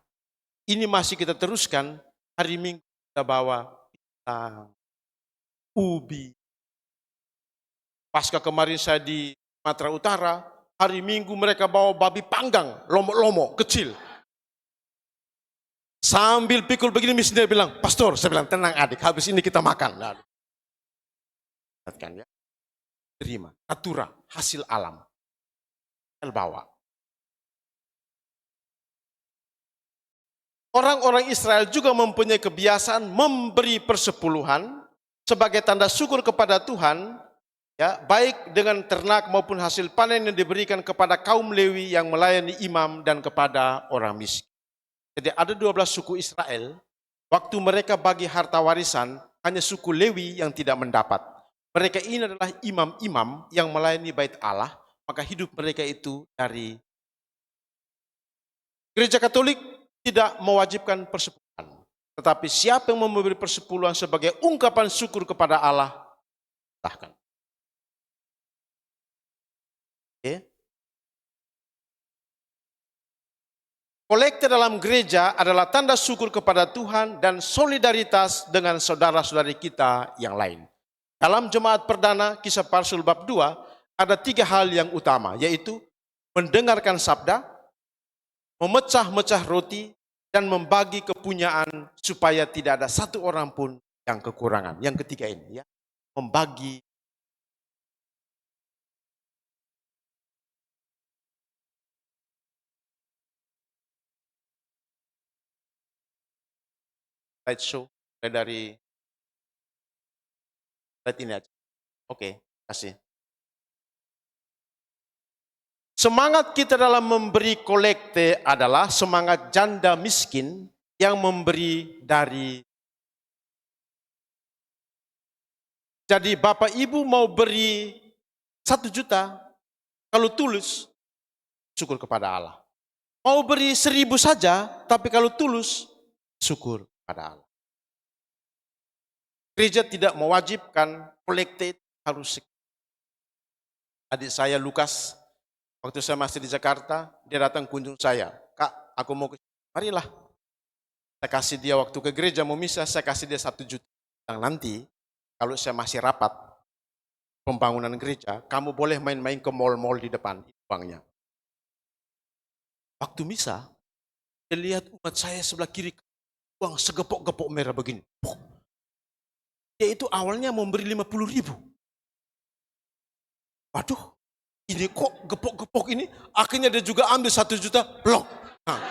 Ini masih kita teruskan, hari Minggu kita bawa pisang, ubi. Pasca kemarin saya di Sumatera Utara, hari Minggu mereka bawa babi panggang, lomo-lomo kecil. Sambil pikul begini, dia bilang, pastor, saya bilang, tenang adik, habis ini kita makan. Lalu, ya, terima, natura, hasil alam. Bawa. Orang-orang Israel juga mempunyai kebiasaan memberi persepuluhan sebagai tanda syukur kepada Tuhan, ya, baik dengan ternak maupun hasil panen yang diberikan kepada kaum Lewi yang melayani imam dan kepada orang miskin. Jadi ada 12 suku Israel, waktu mereka bagi harta warisan, hanya suku Lewi yang tidak mendapat. Mereka ini adalah imam-imam yang melayani bait Allah, maka hidup mereka itu dari Gereja Katolik tidak mewajibkan persepuluhan. Tetapi siapa yang memberi persepuluhan sebagai ungkapan syukur kepada Allah, silahkan. Oke. Kolekte dalam gereja adalah tanda syukur kepada Tuhan dan solidaritas dengan saudara-saudari kita yang lain. Dalam jemaat perdana Kisah Para Rasul bab 2, ada 3 hal yang utama, yaitu mendengarkan sabda, memecah-mecah roti, dan membagi kepunyaan supaya tidak ada satu orang pun yang kekurangan. Yang ketiga ini, ya, membagi. Slide show dari slide ini aja. Oke, kasih. Semangat kita dalam memberi kolekte adalah semangat janda miskin yang memberi dari. Jadi Bapak Ibu mau beri 1 juta, kalau tulus, syukur kepada Allah. Mau beri 1000 saja, tapi kalau tulus, syukur kepada Allah. Gereja tidak mewajibkan kolekte harus Adik saya Lukas, waktu saya masih di Jakarta, dia datang kunjung saya. Kak, aku mau ke marilah. Saya kasih dia waktu ke gereja mau misa, saya kasih dia 1 juta. Dan nanti, kalau saya masih rapat pembangunan gereja, kamu boleh main-main ke mall-mall di depan, uangnya. Waktu misa, dia lihat umat saya sebelah kiri, uang segepok-gepok merah begini. Dia itu awalnya memberi 50.000. Waduh, ini kok gepok-gepok ini, akhirnya dia juga ambil 1 juta, blok. Nah,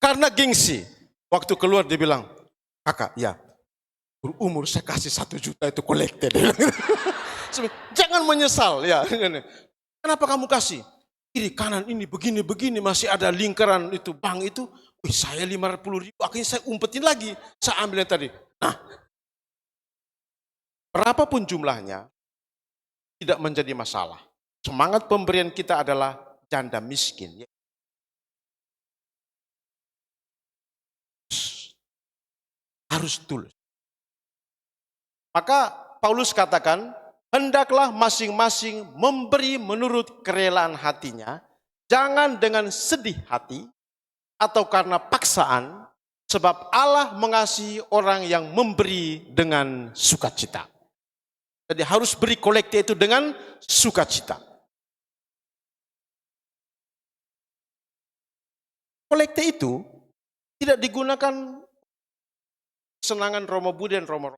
karena gengsi, waktu keluar dia bilang, kakak, ya, berumur saya kasih 1 juta itu collected. Jangan menyesal, ya. Kenapa kamu kasih? Kiri kanan ini begini-begini, masih ada lingkaran itu bank itu. Wih, saya 50.000, akhirnya saya umpetin lagi, saya ambil yang tadi. Nah, berapapun jumlahnya, tidak menjadi masalah. Semangat pemberian kita adalah janda miskin. Harus tulus. Maka Paulus katakan, hendaklah masing-masing memberi menurut kerelaan hatinya, jangan dengan sedih hati atau karena paksaan, sebab Allah mengasihi orang yang memberi dengan sukacita. Jadi harus beri kolekte itu dengan sukacita. Kolekte itu tidak digunakan kesenangan Romo Budi dan Romo.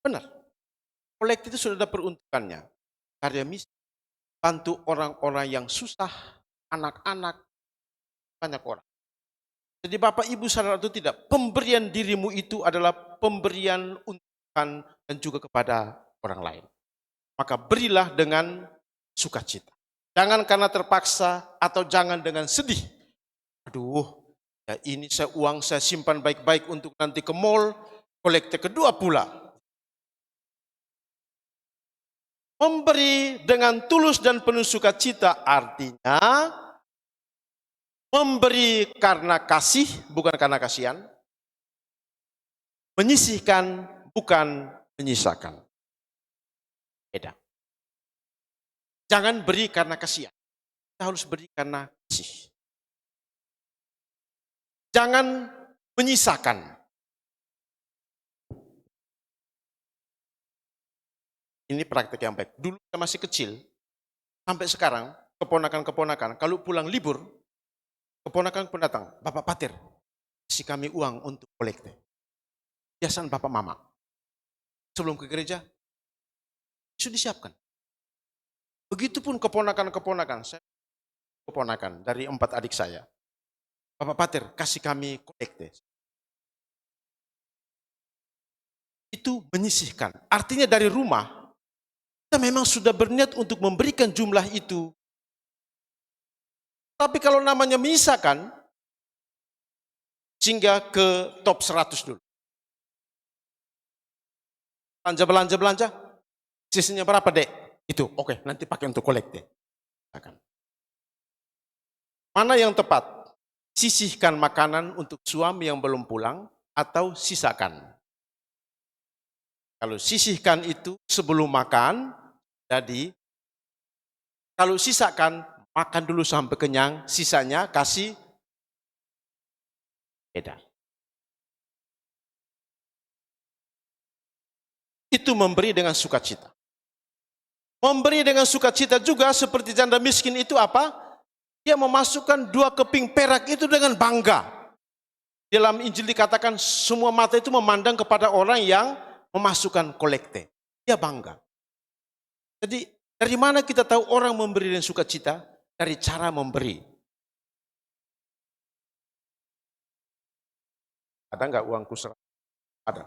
Benar. Kolektif itu sudah ada peruntukannya. Karya misi, bantu orang-orang yang susah, anak-anak, banyak orang. Jadi Bapak Ibu sadar atau tidak, pemberian dirimu itu adalah pemberian untuk Tuhan dan juga kepada orang lain. Maka berilah dengan sukacita. Jangan karena terpaksa atau jangan dengan sedih. Aduh, ya ini uang saya simpan baik-baik untuk nanti ke mall, kolekte kedua pula. Memberi dengan tulus dan penuh sukacita artinya memberi karena kasih, bukan karena kasihan. Menyisihkan, bukan menyisakan. Beda. Jangan beri karena kasihan. Kita harus beri karena kasih. Jangan menyisakan. Ini praktek yang baik. Dulu saya masih kecil, sampai sekarang, keponakan-keponakan, kalau pulang libur, keponakan pun datang, Bapak Patir, kasih kami uang untuk kolekte. Biasaan Bapak Mama. Sebelum ke gereja, sudah disiapkan. Begitupun keponakan-keponakan, saya keponakan dari 4 adik saya. Bapak Patir, kasih kami kolekte. Itu menyisihkan. Artinya dari rumah, kita memang sudah berniat untuk memberikan jumlah itu. Tapi kalau namanya menyisakan, sehingga ke top 100 dulu. Belanja, sisinya berapa dek? Itu, oke, nanti pakai untuk kolekte. Mana yang tepat? Sisihkan makanan untuk suami yang belum pulang atau sisakan? Kalau sisihkan itu sebelum makan, jadi kalau sisakan, makan dulu sampai kenyang, sisanya kasih beda. Itu memberi dengan sukacita. Memberi dengan sukacita juga seperti janda miskin itu apa? Dia memasukkan 2 keping perak itu dengan bangga. Dalam Injil dikatakan semua mata itu memandang kepada orang yang memasukkan kolekte. Dia bangga. Jadi dari mana kita tahu orang memberi dengan sukacita? Dari cara memberi. Ada nggak uangku 100? Ada.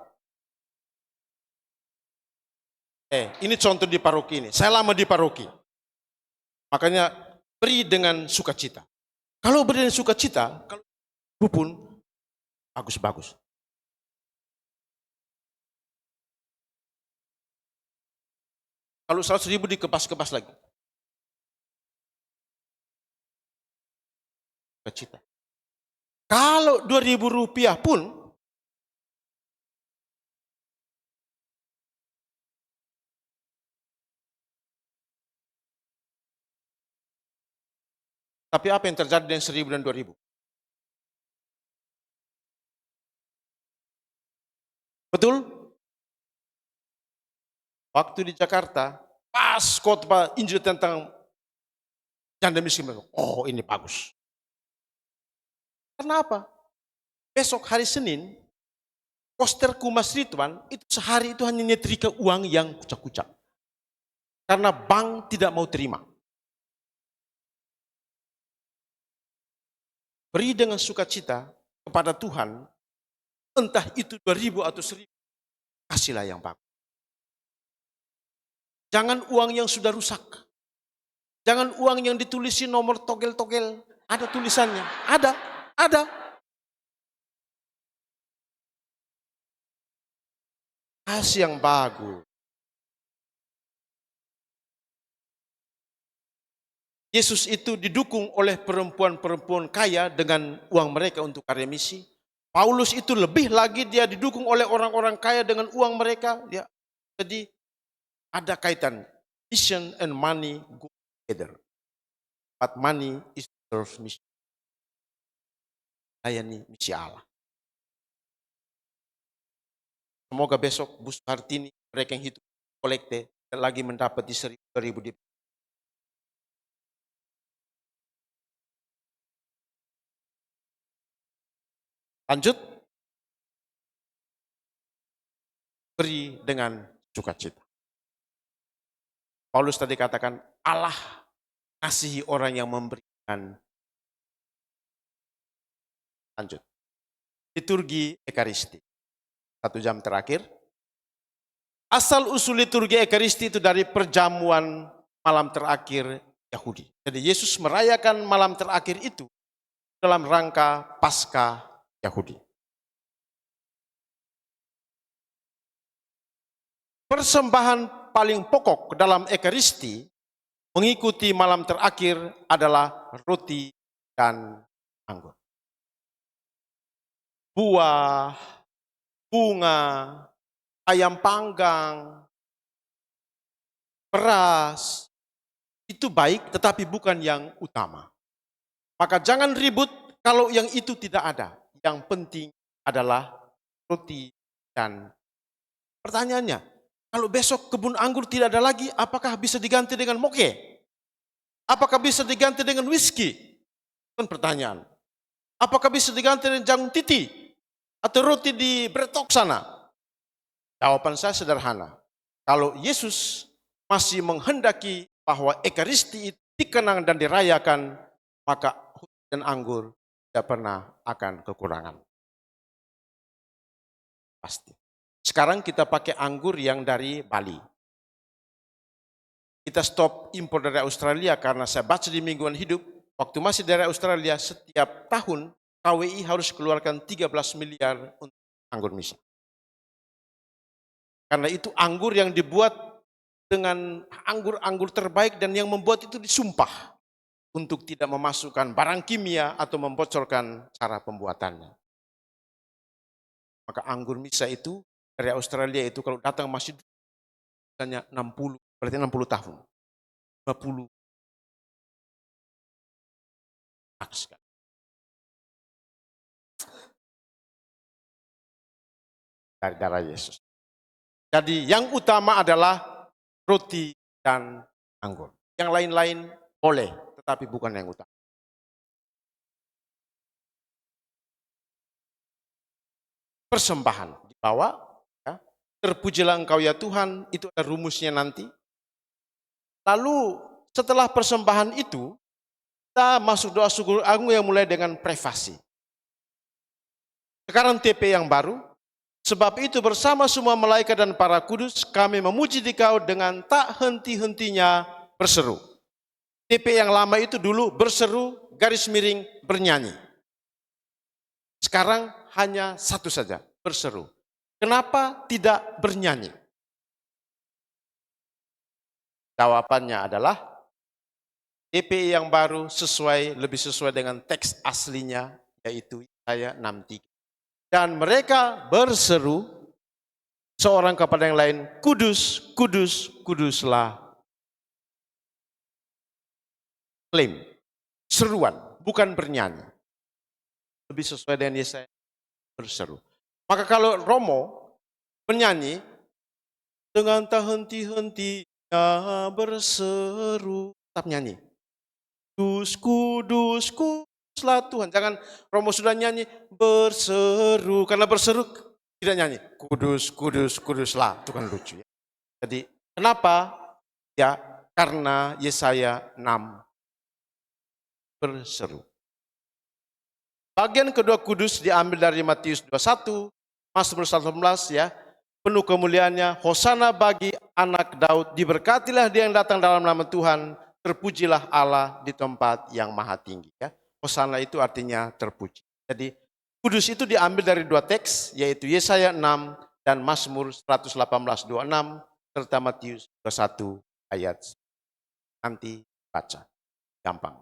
Ini contoh di paroki ini. Saya lama di paroki. Makanya beri dengan sukacita. Kalau beri dengan sukacita, kalau pun bagus-bagus. Kalau 100.000 dikepas-kepas lagi. Sukacita. Kalau 2.000 rupiah pun Tapi apa yang terjadi dengan 1000 dan 2000? Betul? Waktu di Jakarta, pas khotbah Injil tentang janda miskin, oh ini bagus. Kenapa? Besok hari Senin, posterku Mas Ridwan, itu sehari itu hanya nyetrika uang yang kucak-kucak. Karena bank tidak mau terima. Beri dengan sukacita kepada Tuhan, entah itu 2000 atau 1000, kasihlah yang bagus. Jangan uang yang sudah rusak. Jangan uang yang ditulisi nomor togel-togel. Ada tulisannya, ada. Kasih yang bagus. Yesus itu didukung oleh perempuan-perempuan kaya dengan uang mereka untuk karya misi. Paulus itu lebih lagi dia didukung oleh orang-orang kaya dengan uang mereka. Jadi ada kaitan mission and money go together. But money is to serve mission. Layani misi Allah. Semoga besok Bu Hartini mereka yang hidup kolekte lagi mendapati 1000 di lanjut. Beri dengan sukacita. Paulus tadi katakan Allah kasihi orang yang memberikan. Lanjut. Liturgi Ekaristi. 1 jam terakhir. Asal usul liturgi Ekaristi itu dari perjamuan malam terakhir Yahudi. Jadi Yesus merayakan malam terakhir itu dalam rangka Paskah Yahudi. Persembahan paling pokok dalam Ekaristi mengikuti malam terakhir adalah roti dan anggur. Buah, bunga, ayam panggang, beras, itu baik tetapi bukan yang utama. Maka jangan ribut kalau yang itu tidak ada. Yang penting adalah roti dan pertanyaannya, kalau besok kebun anggur tidak ada lagi, apakah bisa diganti dengan moke? Apakah bisa diganti dengan whisky? Kan pertanyaan. Apakah bisa diganti dengan jagung titi? Atau roti di Bretok sana? Jawaban saya sederhana. Kalau Yesus masih menghendaki bahwa Ekaristi itu dikenang dan dirayakan, maka roti dan anggur tidak pernah akan kekurangan. Pasti. Sekarang kita pakai anggur yang dari Bali. Kita stop impor dari Australia karena saya baca di Mingguan Hidup, waktu masih dari Australia setiap tahun KWI harus keluarkan 13 miliar untuk anggur misa. Karena itu anggur yang dibuat dengan anggur-anggur terbaik dan yang membuat itu disumpah untuk tidak memasukkan barang kimia atau membocorkan cara pembuatannya. Maka anggur misa itu dari Australia itu kalau datang masih misalnya 60, berarti 60 tahun. 50 sekali. Dari darah Yesus. Jadi yang utama adalah roti dan anggur. Yang lain-lain boleh, tetapi bukan yang utama. Persembahan dibawa, ya. Terpujilah Engkau ya Tuhan, itu ada rumusnya nanti. Lalu setelah persembahan itu, kita masuk doa syukur agung yang mulai dengan privasi. Sekarang TP yang baru, sebab itu bersama semua malaikat dan para kudus kami memuji Dikau dengan tak henti-hentinya berseru. TP yang lama itu dulu berseru garis miring bernyanyi. Sekarang hanya satu saja, berseru. Kenapa tidak bernyanyi? Jawabannya adalah TP yang baru lebih sesuai dengan teks aslinya, yaitu Yesaya 63. Dan mereka berseru seorang kepada yang lain, kudus, kudus, kuduslah. Klaim. seruan, bukan bernyanyi. Lebih sesuai dengan Yesaya, berseru. Maka kalau Romo menyanyi, dengan tak henti-hentinya berseru, tetap nyanyi. Kudus, kudus, kuduslah Tuhan. Jangan Romo sudah nyanyi, berseru. Karena berseru tidak nyanyi. Kudus, kudus, kuduslah. Itu kan lucu ya. Jadi kenapa? Ya karena Yesaya 6 berseru. Bagian kedua kudus diambil dari Matius 21, Mazmur 118 ya. Penuh kemuliaannya, Hosana bagi anak Daud, diberkatilah dia yang datang dalam nama Tuhan, terpujilah Allah di tempat yang maha tinggi. Ya. Hosana itu artinya terpuji. Jadi kudus itu diambil dari dua teks, yaitu Yesaya 6 dan Mazmur 118:26, serta Matius 21 ayat. Nanti baca, gampang.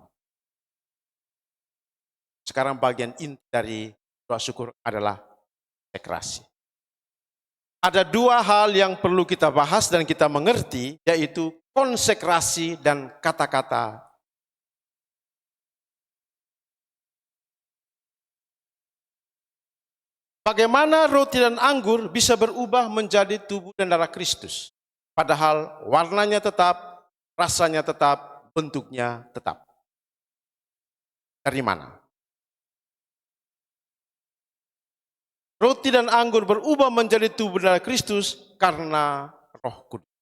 Sekarang bagian inti dari doa syukur adalah konsekrasi. Ada dua hal yang perlu kita bahas dan kita mengerti, yaitu konsekrasi dan kata-kata. Bagaimana roti dan anggur bisa berubah menjadi tubuh dan darah Kristus? Padahal warnanya tetap, rasanya tetap, bentuknya tetap. Dari mana? Roti dan anggur berubah menjadi tubuh darah Kristus karena Roh Kudus.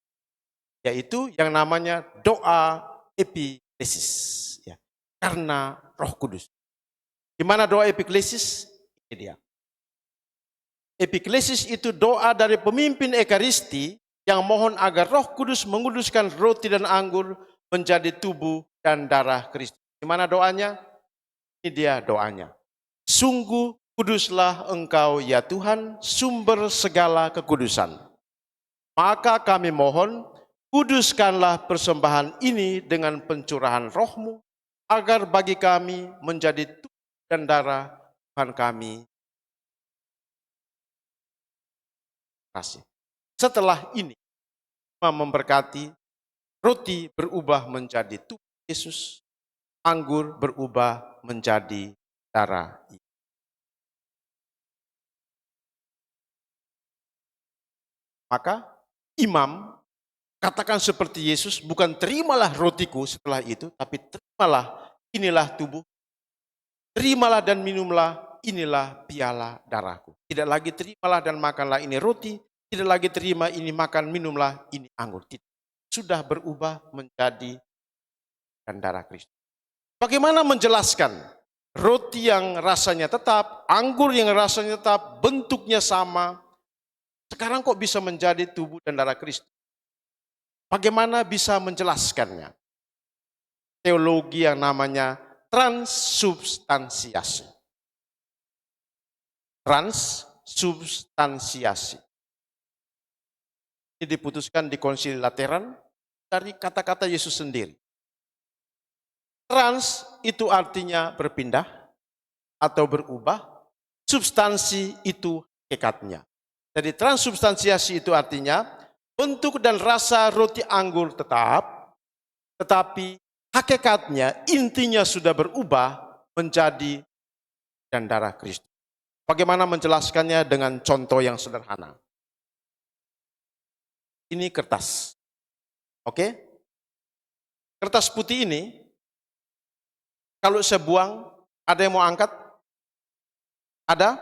Yaitu yang namanya doa epiklesis. Ya, karena Roh Kudus. Gimana doa epiklesis? Ini dia. Epiklesis itu doa dari pemimpin Ekaristi yang mohon agar Roh Kudus menguduskan roti dan anggur menjadi tubuh dan darah Kristus. Gimana doanya? Ini dia doanya. Sungguh kuduslah Engkau ya Tuhan, sumber segala kekudusan. Maka kami mohon, kuduskanlah persembahan ini dengan pencurahan Roh-Mu, agar bagi kami menjadi tubuh dan darah Tuhan kami. Setelah ini, memberkati, roti berubah menjadi tubuh Yesus, anggur berubah menjadi darah Yesus. Maka imam katakan seperti Yesus, bukan terimalah rotiku setelah itu, tapi terimalah inilah tubuh, terimalah dan minumlah inilah piala darahku. Tidak lagi terimalah dan makanlah ini roti, tidak lagi terima ini makan minumlah ini anggur. Tidak. Sudah berubah menjadi dan darah Kristus. Bagaimana menjelaskan roti yang rasanya tetap, anggur yang rasanya tetap, bentuknya sama, sekarang kok bisa menjadi tubuh dan darah Kristus? Bagaimana bisa menjelaskannya? Teologi yang namanya transubstansiasi. Transubstansiasi. Ini diputuskan di Konsili Lateran dari kata-kata Yesus sendiri. Trans itu artinya berpindah atau berubah, substansi itu hakikatnya. Jadi transubstansiasi itu artinya bentuk dan rasa roti anggur tetap, tetapi hakikatnya intinya sudah berubah menjadi dan darah Kristus. Bagaimana menjelaskannya dengan contoh yang sederhana? Ini kertas. Oke? Kertas putih ini, kalau saya buang, ada yang mau angkat? Ada?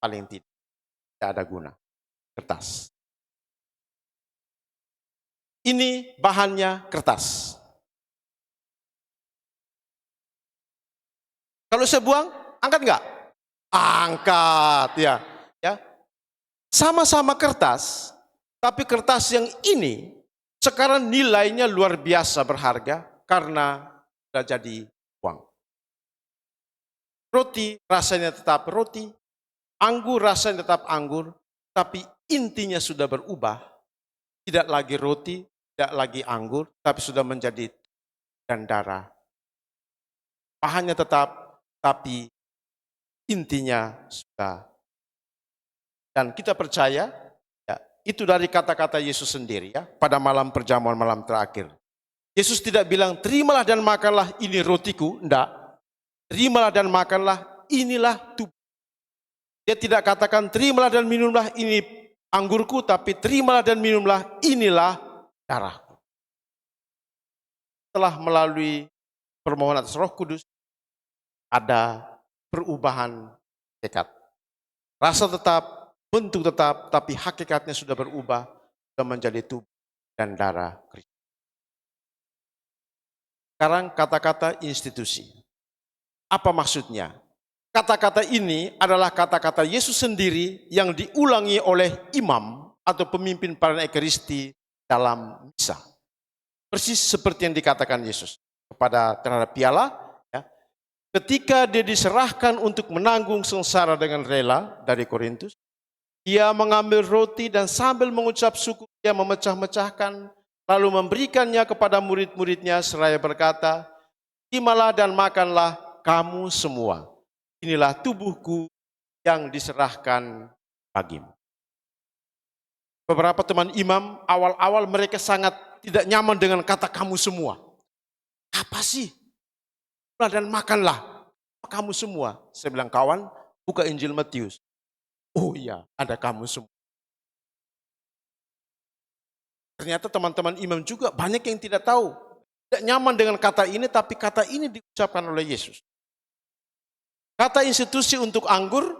Paling tidak. Tidak ada guna. Kertas. Ini bahannya kertas. Kalau saya buang, angkat enggak? Angkat, ya. Sama-sama kertas, tapi kertas yang ini sekarang nilainya luar biasa berharga karena sudah jadi uang. Roti rasanya tetap roti, anggur rasanya tetap anggur, tapi intinya sudah berubah. Tidak lagi roti, tidak lagi anggur, tapi sudah menjadi dan darah. Bahannya tetap, tapi intinya sudah. Dan kita percaya, ya, itu dari kata-kata Yesus sendiri ya, pada malam perjamuan malam terakhir. Yesus tidak bilang, terimalah dan makanlah, ini rotiku. Enggak. Terimalah dan makanlah, inilah tubuh. Dia tidak katakan, terimalah dan minumlah, ini anggurku, tapi terimalah dan minumlah, inilah darahku. Setelah melalui permohonan atas Roh Kudus, ada perubahan tekad. Rasa tetap, bentuk tetap, tapi hakikatnya sudah berubah, sudah menjadi tubuh dan darah Kristus. Sekarang kata-kata institusi. Apa maksudnya? Kata-kata ini adalah kata-kata Yesus sendiri yang diulangi oleh imam atau pemimpin para ekaristi dalam misa. Persis seperti yang dikatakan Yesus kepada terhadap piala, ya. Ketika dia diserahkan untuk menanggung sengsara dengan rela dari Korintus, dia mengambil roti dan sambil mengucap syukur dia memecah-mecahkan, lalu memberikannya kepada murid-muridnya seraya berkata, terimalah dan makanlah kamu semua. Inilah tubuhku yang diserahkan bagimu. Beberapa teman imam, awal-awal mereka sangat tidak nyaman dengan kata kamu semua. Apa sih? Dan makanlah kamu semua. Saya bilang, kawan, buka Injil Matius. Oh iya, ada kamu semua. Ternyata teman-teman imam juga banyak yang tidak tahu. Tidak nyaman dengan kata ini, tapi kata ini diucapkan oleh Yesus. Kata institusi untuk anggur,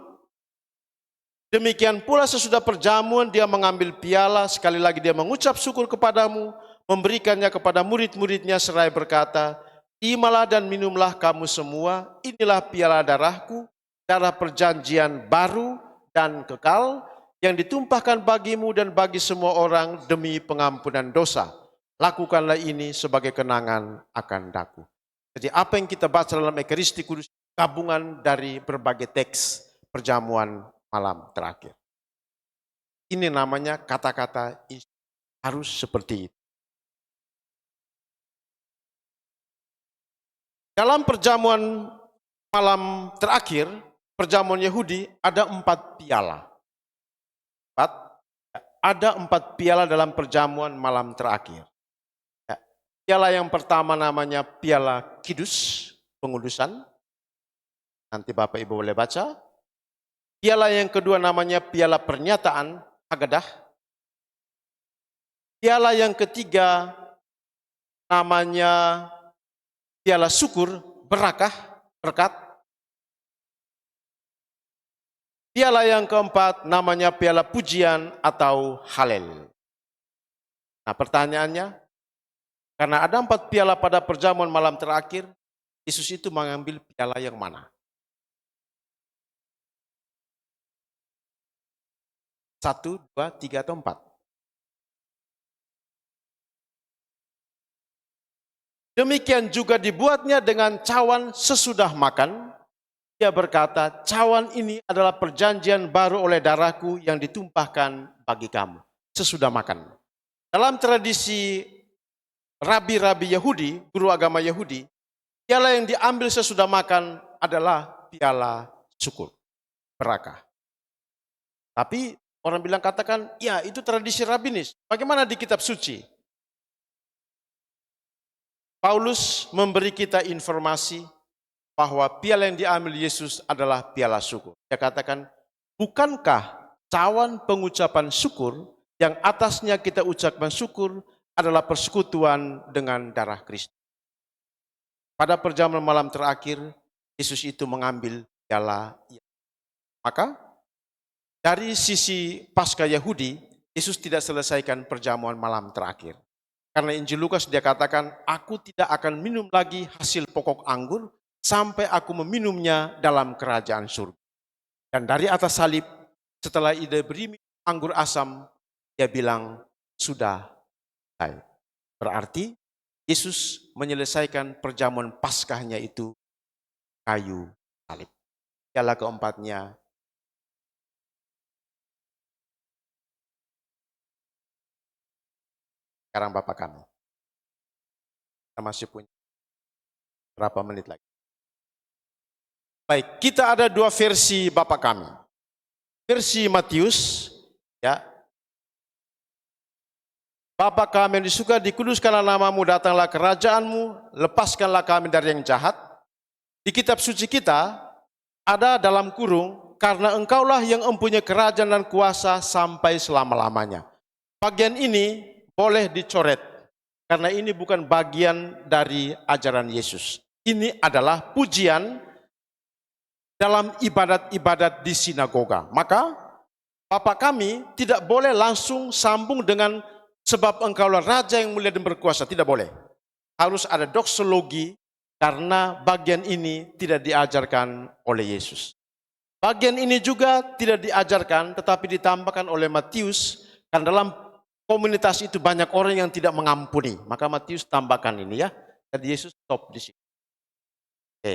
demikian pula sesudah perjamuan dia mengambil piala, sekali lagi dia mengucap syukur kepadamu, memberikannya kepada murid-muridnya seraya berkata, terimalah dan minumlah kamu semua, inilah piala darahku, darah perjanjian baru dan kekal, yang ditumpahkan bagimu dan bagi semua orang demi pengampunan dosa. Lakukanlah ini sebagai kenangan akan daku. Jadi apa yang kita baca dalam Ekaristi Kudus, gabungan dari berbagai teks perjamuan malam terakhir. Ini namanya kata-kata harus seperti itu. Dalam perjamuan malam terakhir, perjamuan Yahudi ada 4 piala. Ada 4 piala dalam perjamuan malam terakhir. Piala yang pertama namanya piala kidus, pengudusan. Nanti Bapak Ibu boleh baca. Piala yang kedua namanya piala pernyataan, Hagadah. Piala yang ketiga namanya piala syukur, berakah, berkat. Piala yang keempat namanya piala pujian atau halel. Nah pertanyaannya, karena ada 4 piala pada perjamuan malam terakhir, Yesus itu mengambil piala yang mana? 1, 2, 3, atau 4? Demikian juga dibuatnya dengan cawan sesudah makan. Dia berkata, cawan ini adalah perjanjian baru oleh darahku yang ditumpahkan bagi kamu. Sesudah makan. Dalam tradisi rabi-rabi Yahudi, guru agama Yahudi, piala yang diambil sesudah makan adalah piala syukur, berakah. Tapi orang bilang katakan, ya itu tradisi rabinis. Bagaimana di kitab suci? Paulus memberi kita informasi bahwa piala yang diambil Yesus adalah piala syukur. Dia katakan, bukankah cawan pengucapan syukur yang atasnya kita ucapkan syukur adalah persekutuan dengan darah Kristus. Pada perjamuan malam terakhir, Yesus itu mengambil piala. Maka dari sisi Paskah Yahudi, Yesus tidak selesaikan perjamuan malam terakhir. Karena Injil Lukas dia katakan, aku tidak akan minum lagi hasil pokok anggur sampai aku meminumnya dalam kerajaan surga. Dan dari atas salib, setelah ia beri anggur asam, dia bilang, sudah selesai. Berarti Yesus menyelesaikan perjamuan Paskahnya itu kayu salib. Piala keempatnya, sekarang Bapak kami. Kita masih punya berapa menit lagi. Baik, kita ada 2 versi Bapak kami. Versi Matius, ya, Bapa kami yang di surga, dikuduskanlah namamu, datanglah kerajaanmu, lepaskanlah kami dari yang jahat. Di kitab suci kita ada dalam kurung, karena engkaulah yang mempunyai kerajaan dan kuasa sampai selama-lamanya. Bagian ini boleh dicoret, karena ini bukan bagian dari ajaran Yesus. Ini adalah pujian dalam ibadat-ibadat di sinagoga. Maka Bapa kami tidak boleh langsung sambung dengan sebab engkaulah raja yang mulia dan berkuasa. Tidak boleh. Harus ada doksologi karena bagian ini tidak diajarkan oleh Yesus. Bagian ini juga tidak diajarkan tetapi ditambahkan oleh Matius. Karena dalam komunitas itu banyak orang yang tidak mengampuni. Maka Matius tambahkan ini ya. Jadi Yesus stop di sini. Oke.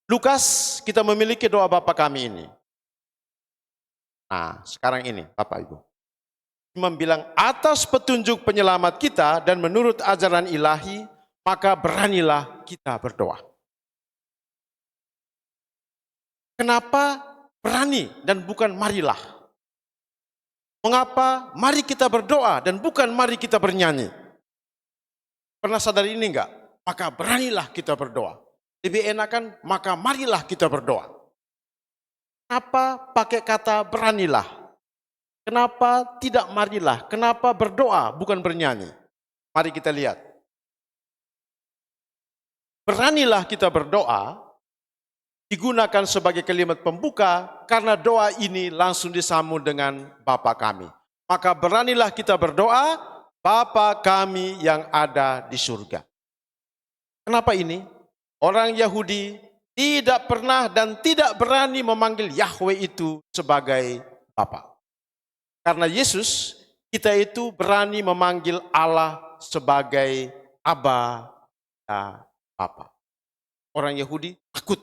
Lukas kita memiliki doa Bapa kami ini. Nah, sekarang ini, Bapak Ibu. Imam bilang, atas petunjuk penyelamat kita dan menurut ajaran ilahi, maka beranilah kita berdoa. Kenapa berani dan bukan marilah? Mengapa mari kita berdoa dan bukan mari kita bernyanyi? Pernah sadar ini enggak? Maka beranilah kita berdoa. Lebih enakan, maka marilah kita berdoa. Kenapa pakai kata beranilah? Kenapa tidak marilah? Kenapa berdoa bukan bernyanyi? Mari kita lihat. Beranilah kita berdoa digunakan sebagai kalimat pembuka karena doa ini langsung disambung dengan Bapa kami. Maka beranilah kita berdoa, Bapa kami yang ada di surga. Kenapa ini? Orang Yahudi tidak pernah dan tidak berani memanggil Yahweh itu sebagai Bapa. Karena Yesus, kita itu berani memanggil Allah sebagai Aba dan Bapa. Orang Yahudi takut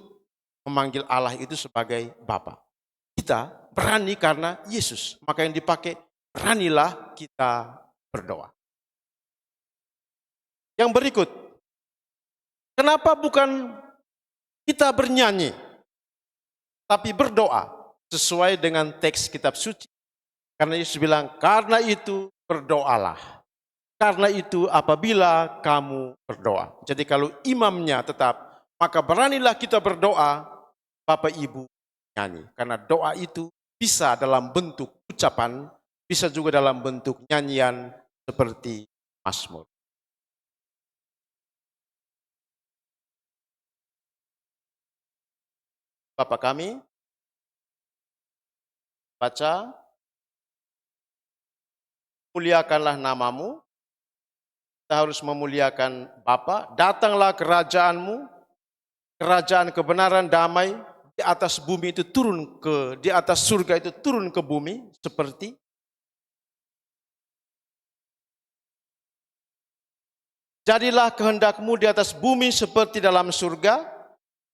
memanggil Allah itu sebagai Bapa. Kita berani karena Yesus. Maka yang dipakai, beranilah kita berdoa. Yang berikut, kenapa bukan kita bernyanyi, tapi berdoa sesuai dengan teks kitab suci. Karena Yesus bilang, karena itu berdoalah. Karena itu apabila kamu berdoa. Jadi kalau imamnya tetap, maka beranilah kita berdoa, Bapak Ibu nyanyi. Karena doa itu bisa dalam bentuk ucapan, bisa juga dalam bentuk nyanyian seperti Mazmur. Bapa kami, baca, muliakanlah namamu, kita harus memuliakan Bapa. Datanglah kerajaanmu, kerajaan kebenaran damai di atas bumi itu turun ke, di atas surga itu turun ke bumi seperti jadilah kehendakmu di atas bumi seperti dalam surga.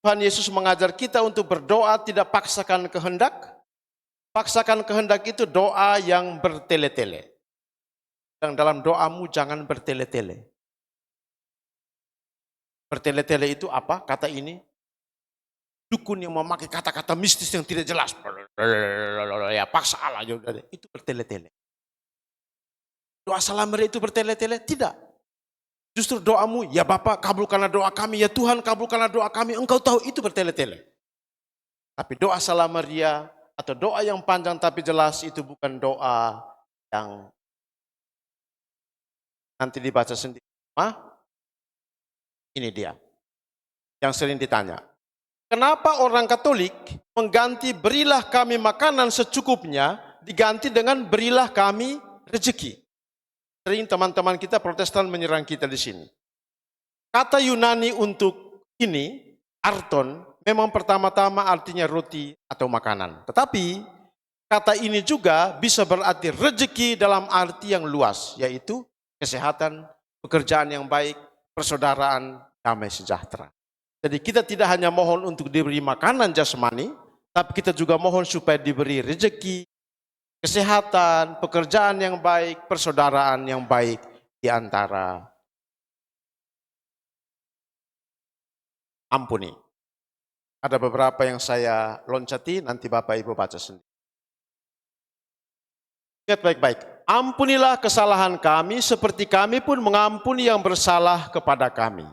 Tuhan Yesus mengajar kita untuk berdoa tidak paksakan kehendak. Paksakan kehendak itu doa yang bertele-tele. Dan dalam doamu jangan bertele-tele. Bertele-tele itu apa? Kata ini. Dukun yang memakai kata-kata mistis yang tidak jelas. Ya paksa Allah. Itu bertele-tele. Doa salamera itu bertele-tele? Tidak. Justru doamu, ya Bapa kabulkanlah doa kami, ya Tuhan kabulkanlah doa kami. Engkau tahu itu bertele-tele. Tapi doa salamera atau doa yang panjang tapi jelas itu bukan doa yang nanti dibaca sendiri. Ini dia yang sering ditanya. Kenapa orang Katolik mengganti berilah kami makanan secukupnya diganti dengan berilah kami rezeki? Sering teman-teman kita Protestan menyerang kita di sini. Kata Yunani untuk ini, arton, memang pertama-tama artinya roti atau makanan. Tetapi kata ini juga bisa berarti rezeki dalam arti yang luas, yaitu kesehatan, pekerjaan yang baik, persaudaraan, damai sejahtera. Jadi kita tidak hanya mohon untuk diberi makanan jasmani, tapi kita juga mohon supaya diberi rezeki, kesehatan, pekerjaan yang baik, persaudaraan yang baik di antara. Ampuni. Ada beberapa yang saya loncati, nanti Bapak Ibu baca sendiri. Ingat baik-baik, Ampunilah kesalahan kami seperti kami pun mengampuni yang bersalah kepada kami.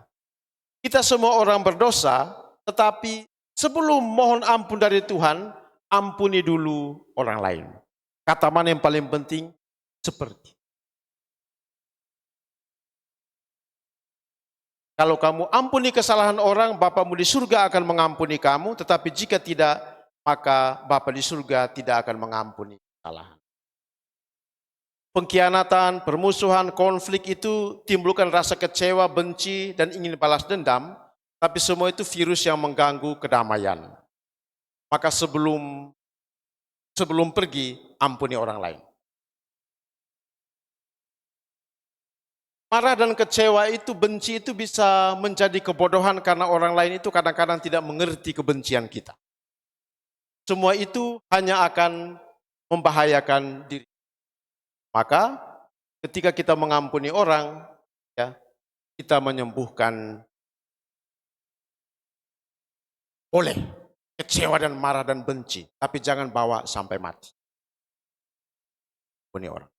Kita semua orang berdosa, tetapi sebelum mohon ampun dari Tuhan, ampuni dulu orang lain. Kata mana yang paling penting? Seperti. Kalau kamu ampuni kesalahan orang, Bapamu di surga akan mengampuni kamu, tetapi jika tidak, maka Bapa di surga tidak akan mengampuni kesalahan. Pengkhianatan, permusuhan, konflik itu timbulkan rasa kecewa, benci, dan ingin balas dendam, tapi semua itu virus yang mengganggu kedamaian. Maka sebelum pergi, ampuni orang lain. Marah dan kecewa itu, benci itu bisa menjadi kebodohan karena orang lain itu kadang-kadang tidak mengerti kebencian kita. Semua itu hanya akan membahayakan diri. Maka ketika kita mengampuni orang, ya, kita menyembuhkan boleh kecewa dan marah dan benci, tapi jangan bawa sampai mati. Ampuni orang.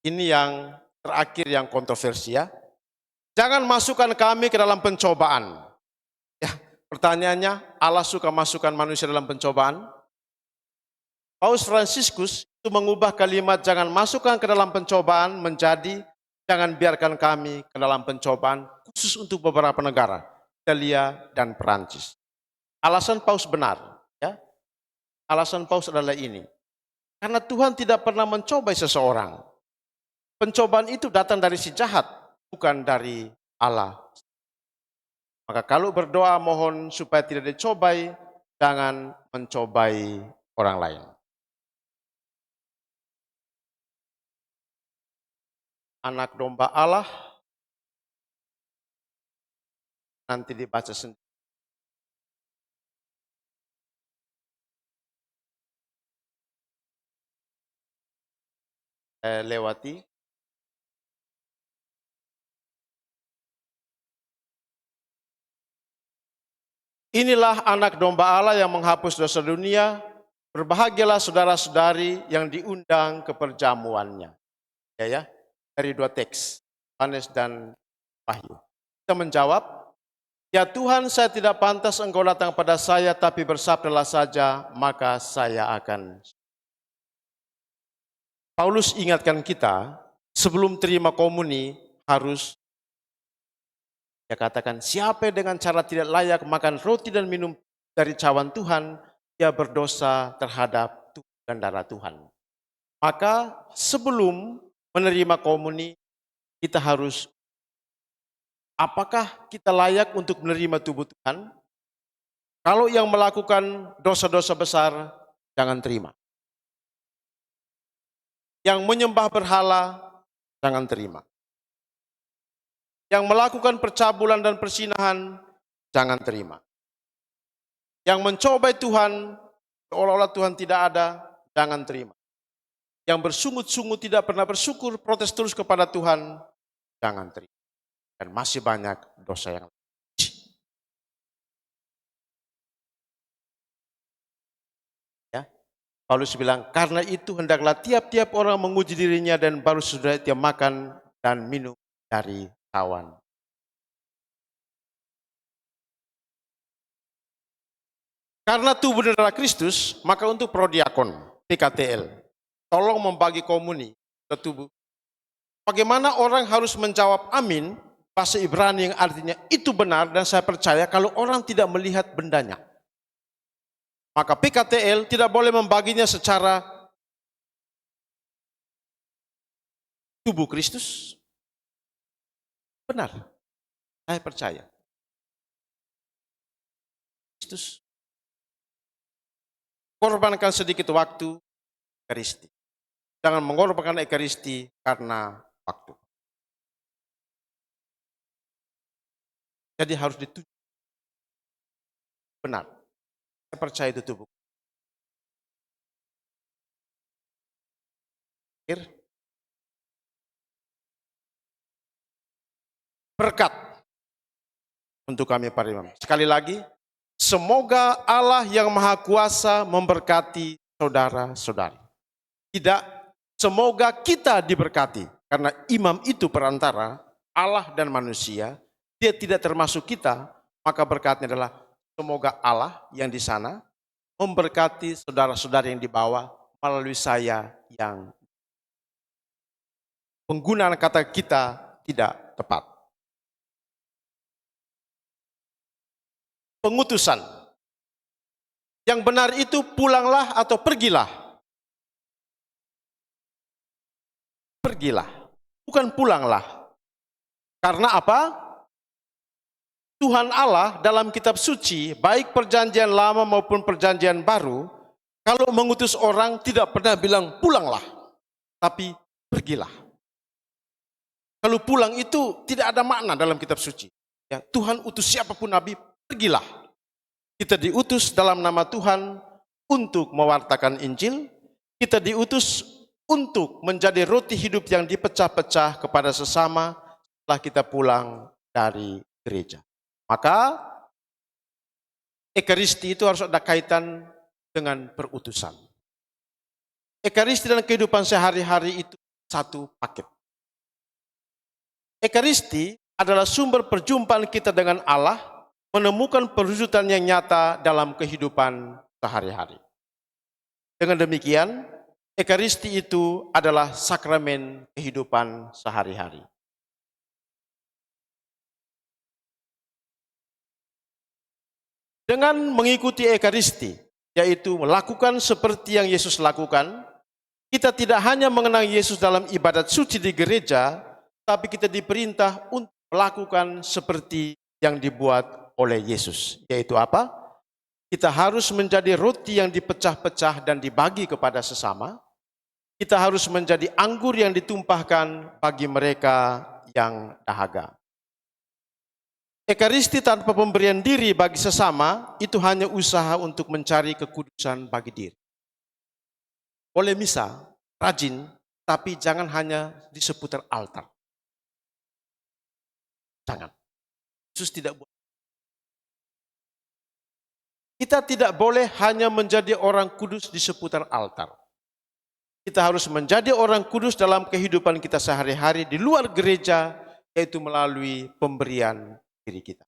Ini yang terakhir yang kontroversi ya. Jangan masukkan kami ke dalam pencobaan. Ya, pertanyaannya, Allah suka masukkan manusia dalam pencobaan? Paus Fransiskus itu mengubah kalimat jangan masukkan ke dalam pencobaan menjadi jangan biarkan kami ke dalam pencobaan khusus untuk beberapa negara, Italia dan Perancis. Alasan Paus benar, ya. Alasan Paus adalah ini. Karena Tuhan tidak pernah mencobai seseorang. Pencobaan itu datang dari si jahat, bukan dari Allah. Maka kalau berdoa mohon supaya tidak dicobai, jangan mencobai orang lain. Anak domba Allah nanti dibaca sendiri. Lewati. Inilah anak domba Allah yang menghapus dosa dunia. Berbahagialah saudara-saudari yang diundang ke perjamuannya. Ya, dari dua teks, Yohanes dan Wahyu. Kita menjawab, ya Tuhan, saya tidak pantas Engkau datang pada saya, tapi bersabdalah saja, maka saya akan. Paulus ingatkan kita, sebelum terima komuni harus, dia katakan, siapa dengan cara tidak layak makan roti dan minum dari cawan Tuhan, dia berdosa terhadap tubuh dan darah Tuhan. Maka sebelum menerima komuni, kita harus, apakah kita layak untuk menerima tubuh Tuhan? Kalau yang melakukan dosa-dosa besar, jangan terima. Yang menyembah berhala, jangan terima. Yang melakukan percabulan dan persinahan, jangan terima. Yang mencobai Tuhan, seolah-olah Tuhan tidak ada, jangan terima. Yang bersungut-sungut tidak pernah bersyukur, protes terus kepada Tuhan, jangan terima. Dan masih banyak dosa yang lain. Ya, Paulus bilang, karena itu hendaklah tiap-tiap orang menguji dirinya dan baru sudah dia makan dan minum dari cawan. Karena tubuh dan darah Kristus, maka untuk prodiakon, PKTL, tolong membagi komuni ke tubuh. Bagaimana orang harus menjawab amin, bahasa Ibrani yang artinya itu benar dan saya percaya kalau orang tidak melihat bendanya. Maka PKTL tidak boleh membaginya secara tubuh Kristus. Benar, saya percaya. Kristus korbankan sedikit waktu Ekaristi. Jangan mengorbankan Ekaristi karena waktu. Jadi harus ditunjuk. Benar, saya percaya itu tubuh. Berkat untuk kami para imam. Sekali lagi, semoga Allah yang Maha Kuasa memberkati saudara-saudari. Tidak, semoga kita diberkati. Karena imam itu perantara Allah dan manusia, dia tidak termasuk kita, maka berkatnya adalah semoga Allah yang di sana memberkati saudara-saudara yang di bawah melalui saya yang penggunaan kata kita tidak tepat. Pengutusan. Yang benar itu pulanglah atau pergilah. Pergilah, bukan pulanglah. Karena apa? Tuhan Allah dalam kitab suci, baik perjanjian lama maupun perjanjian baru, kalau mengutus orang tidak pernah bilang pulanglah, tapi pergilah. Kalau pulang itu tidak ada makna dalam kitab suci. Ya, Tuhan utus siapapun nabi, pergilah. Kita diutus dalam nama Tuhan untuk mewartakan Injil. Kita diutus untuk menjadi roti hidup yang dipecah-pecah kepada sesama setelah kita pulang dari gereja. Maka Ekaristi itu harus ada kaitan dengan perutusan. Ekaristi dalam kehidupan sehari-hari itu satu paket. Ekaristi adalah sumber perjumpaan kita dengan Allah, menemukan perwujudan yang nyata dalam kehidupan sehari-hari. Dengan demikian, Ekaristi itu adalah sakramen kehidupan sehari-hari. Dengan mengikuti Ekaristi, yaitu melakukan seperti yang Yesus lakukan, kita tidak hanya mengenang Yesus dalam ibadat suci di gereja, tapi kita diperintah untuk melakukan seperti yang dibuat oleh Yesus. Yaitu apa? Kita harus menjadi roti yang dipecah-pecah dan dibagi kepada sesama. Kita harus menjadi anggur yang ditumpahkan bagi mereka yang dahaga. Ekaristi tanpa pemberian diri bagi sesama itu hanya usaha untuk mencari kekudusan bagi diri. Boleh misa, rajin, tapi jangan hanya di seputar altar. Jangan. Yesus tidak boleh. Kita tidak boleh hanya menjadi orang kudus di seputar altar. Kita harus menjadi orang kudus dalam kehidupan kita sehari-hari di luar gereja, yaitu melalui pemberian diri kita.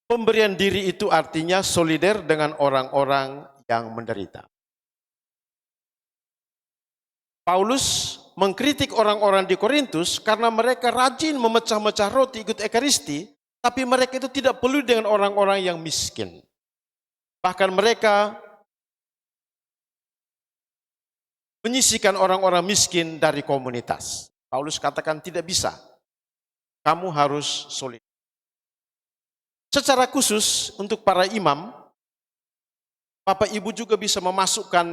Pemberian diri itu artinya solider dengan orang-orang yang menderita. Paulus mengkritik orang-orang di Korintus karena mereka rajin memecah-mecah roti ikut Ekaristi, tapi mereka itu tidak peduli dengan orang-orang yang miskin. Bahkan mereka menyisihkan orang-orang miskin dari komunitas. Paulus katakan tidak bisa. Kamu harus solid. Secara khusus untuk para imam, Bapak Ibu juga bisa memasukkan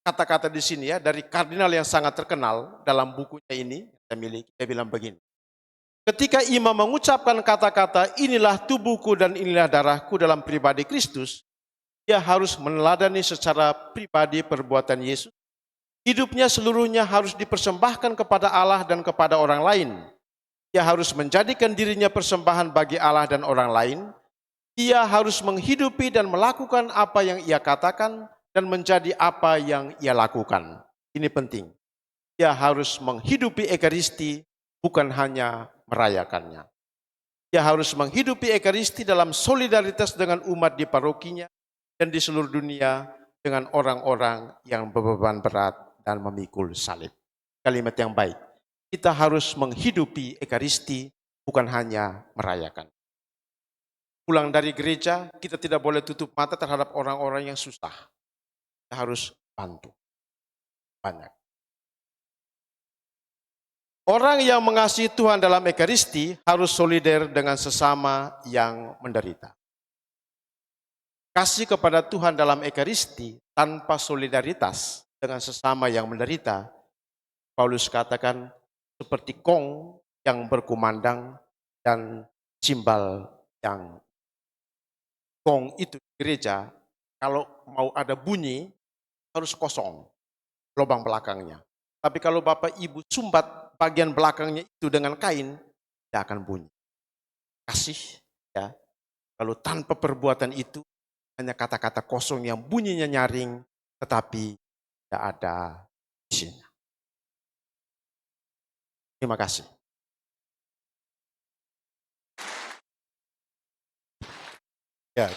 kata-kata di sini ya dari kardinal yang sangat terkenal dalam bukunya ini, saya miliki, dia bilang begini. Ketika imam mengucapkan kata-kata inilah tubuhku dan inilah darahku dalam pribadi Kristus, dia harus meneladani secara pribadi perbuatan Yesus. Hidupnya seluruhnya harus dipersembahkan kepada Allah dan kepada orang lain. Dia harus menjadikan dirinya persembahan bagi Allah dan orang lain. Dia harus menghidupi dan melakukan apa yang ia katakan dan menjadi apa yang ia lakukan. Ini penting. Dia harus menghidupi Ekaristi, bukan hanya merayakannya. Dia harus menghidupi Ekaristi dalam solidaritas dengan umat di parokinya dan di seluruh dunia dengan orang-orang yang berbeban berat dan memikul salib. Kalimat yang baik. Kita harus menghidupi Ekaristi, bukan hanya merayakan. Pulang dari gereja, kita tidak boleh tutup mata terhadap orang-orang yang susah. Kita harus bantu. Banyak. Orang yang mengasihi Tuhan dalam Ekaristi harus solider dengan sesama yang menderita. Kasih kepada Tuhan dalam Ekaristi tanpa solidaritas dengan sesama yang menderita, Paulus katakan seperti gong yang berkumandang dan simbal yang gong itu di gereja, kalau mau ada bunyi harus kosong lubang belakangnya. Tapi kalau Bapak Ibu sumbat bagian belakangnya itu dengan kain, tidak akan bunyi. Kasih ya Lalu tanpa perbuatan itu hanya kata-kata kosong yang bunyinya nyaring tetapi tidak ada isinya. Terima kasih. Ya,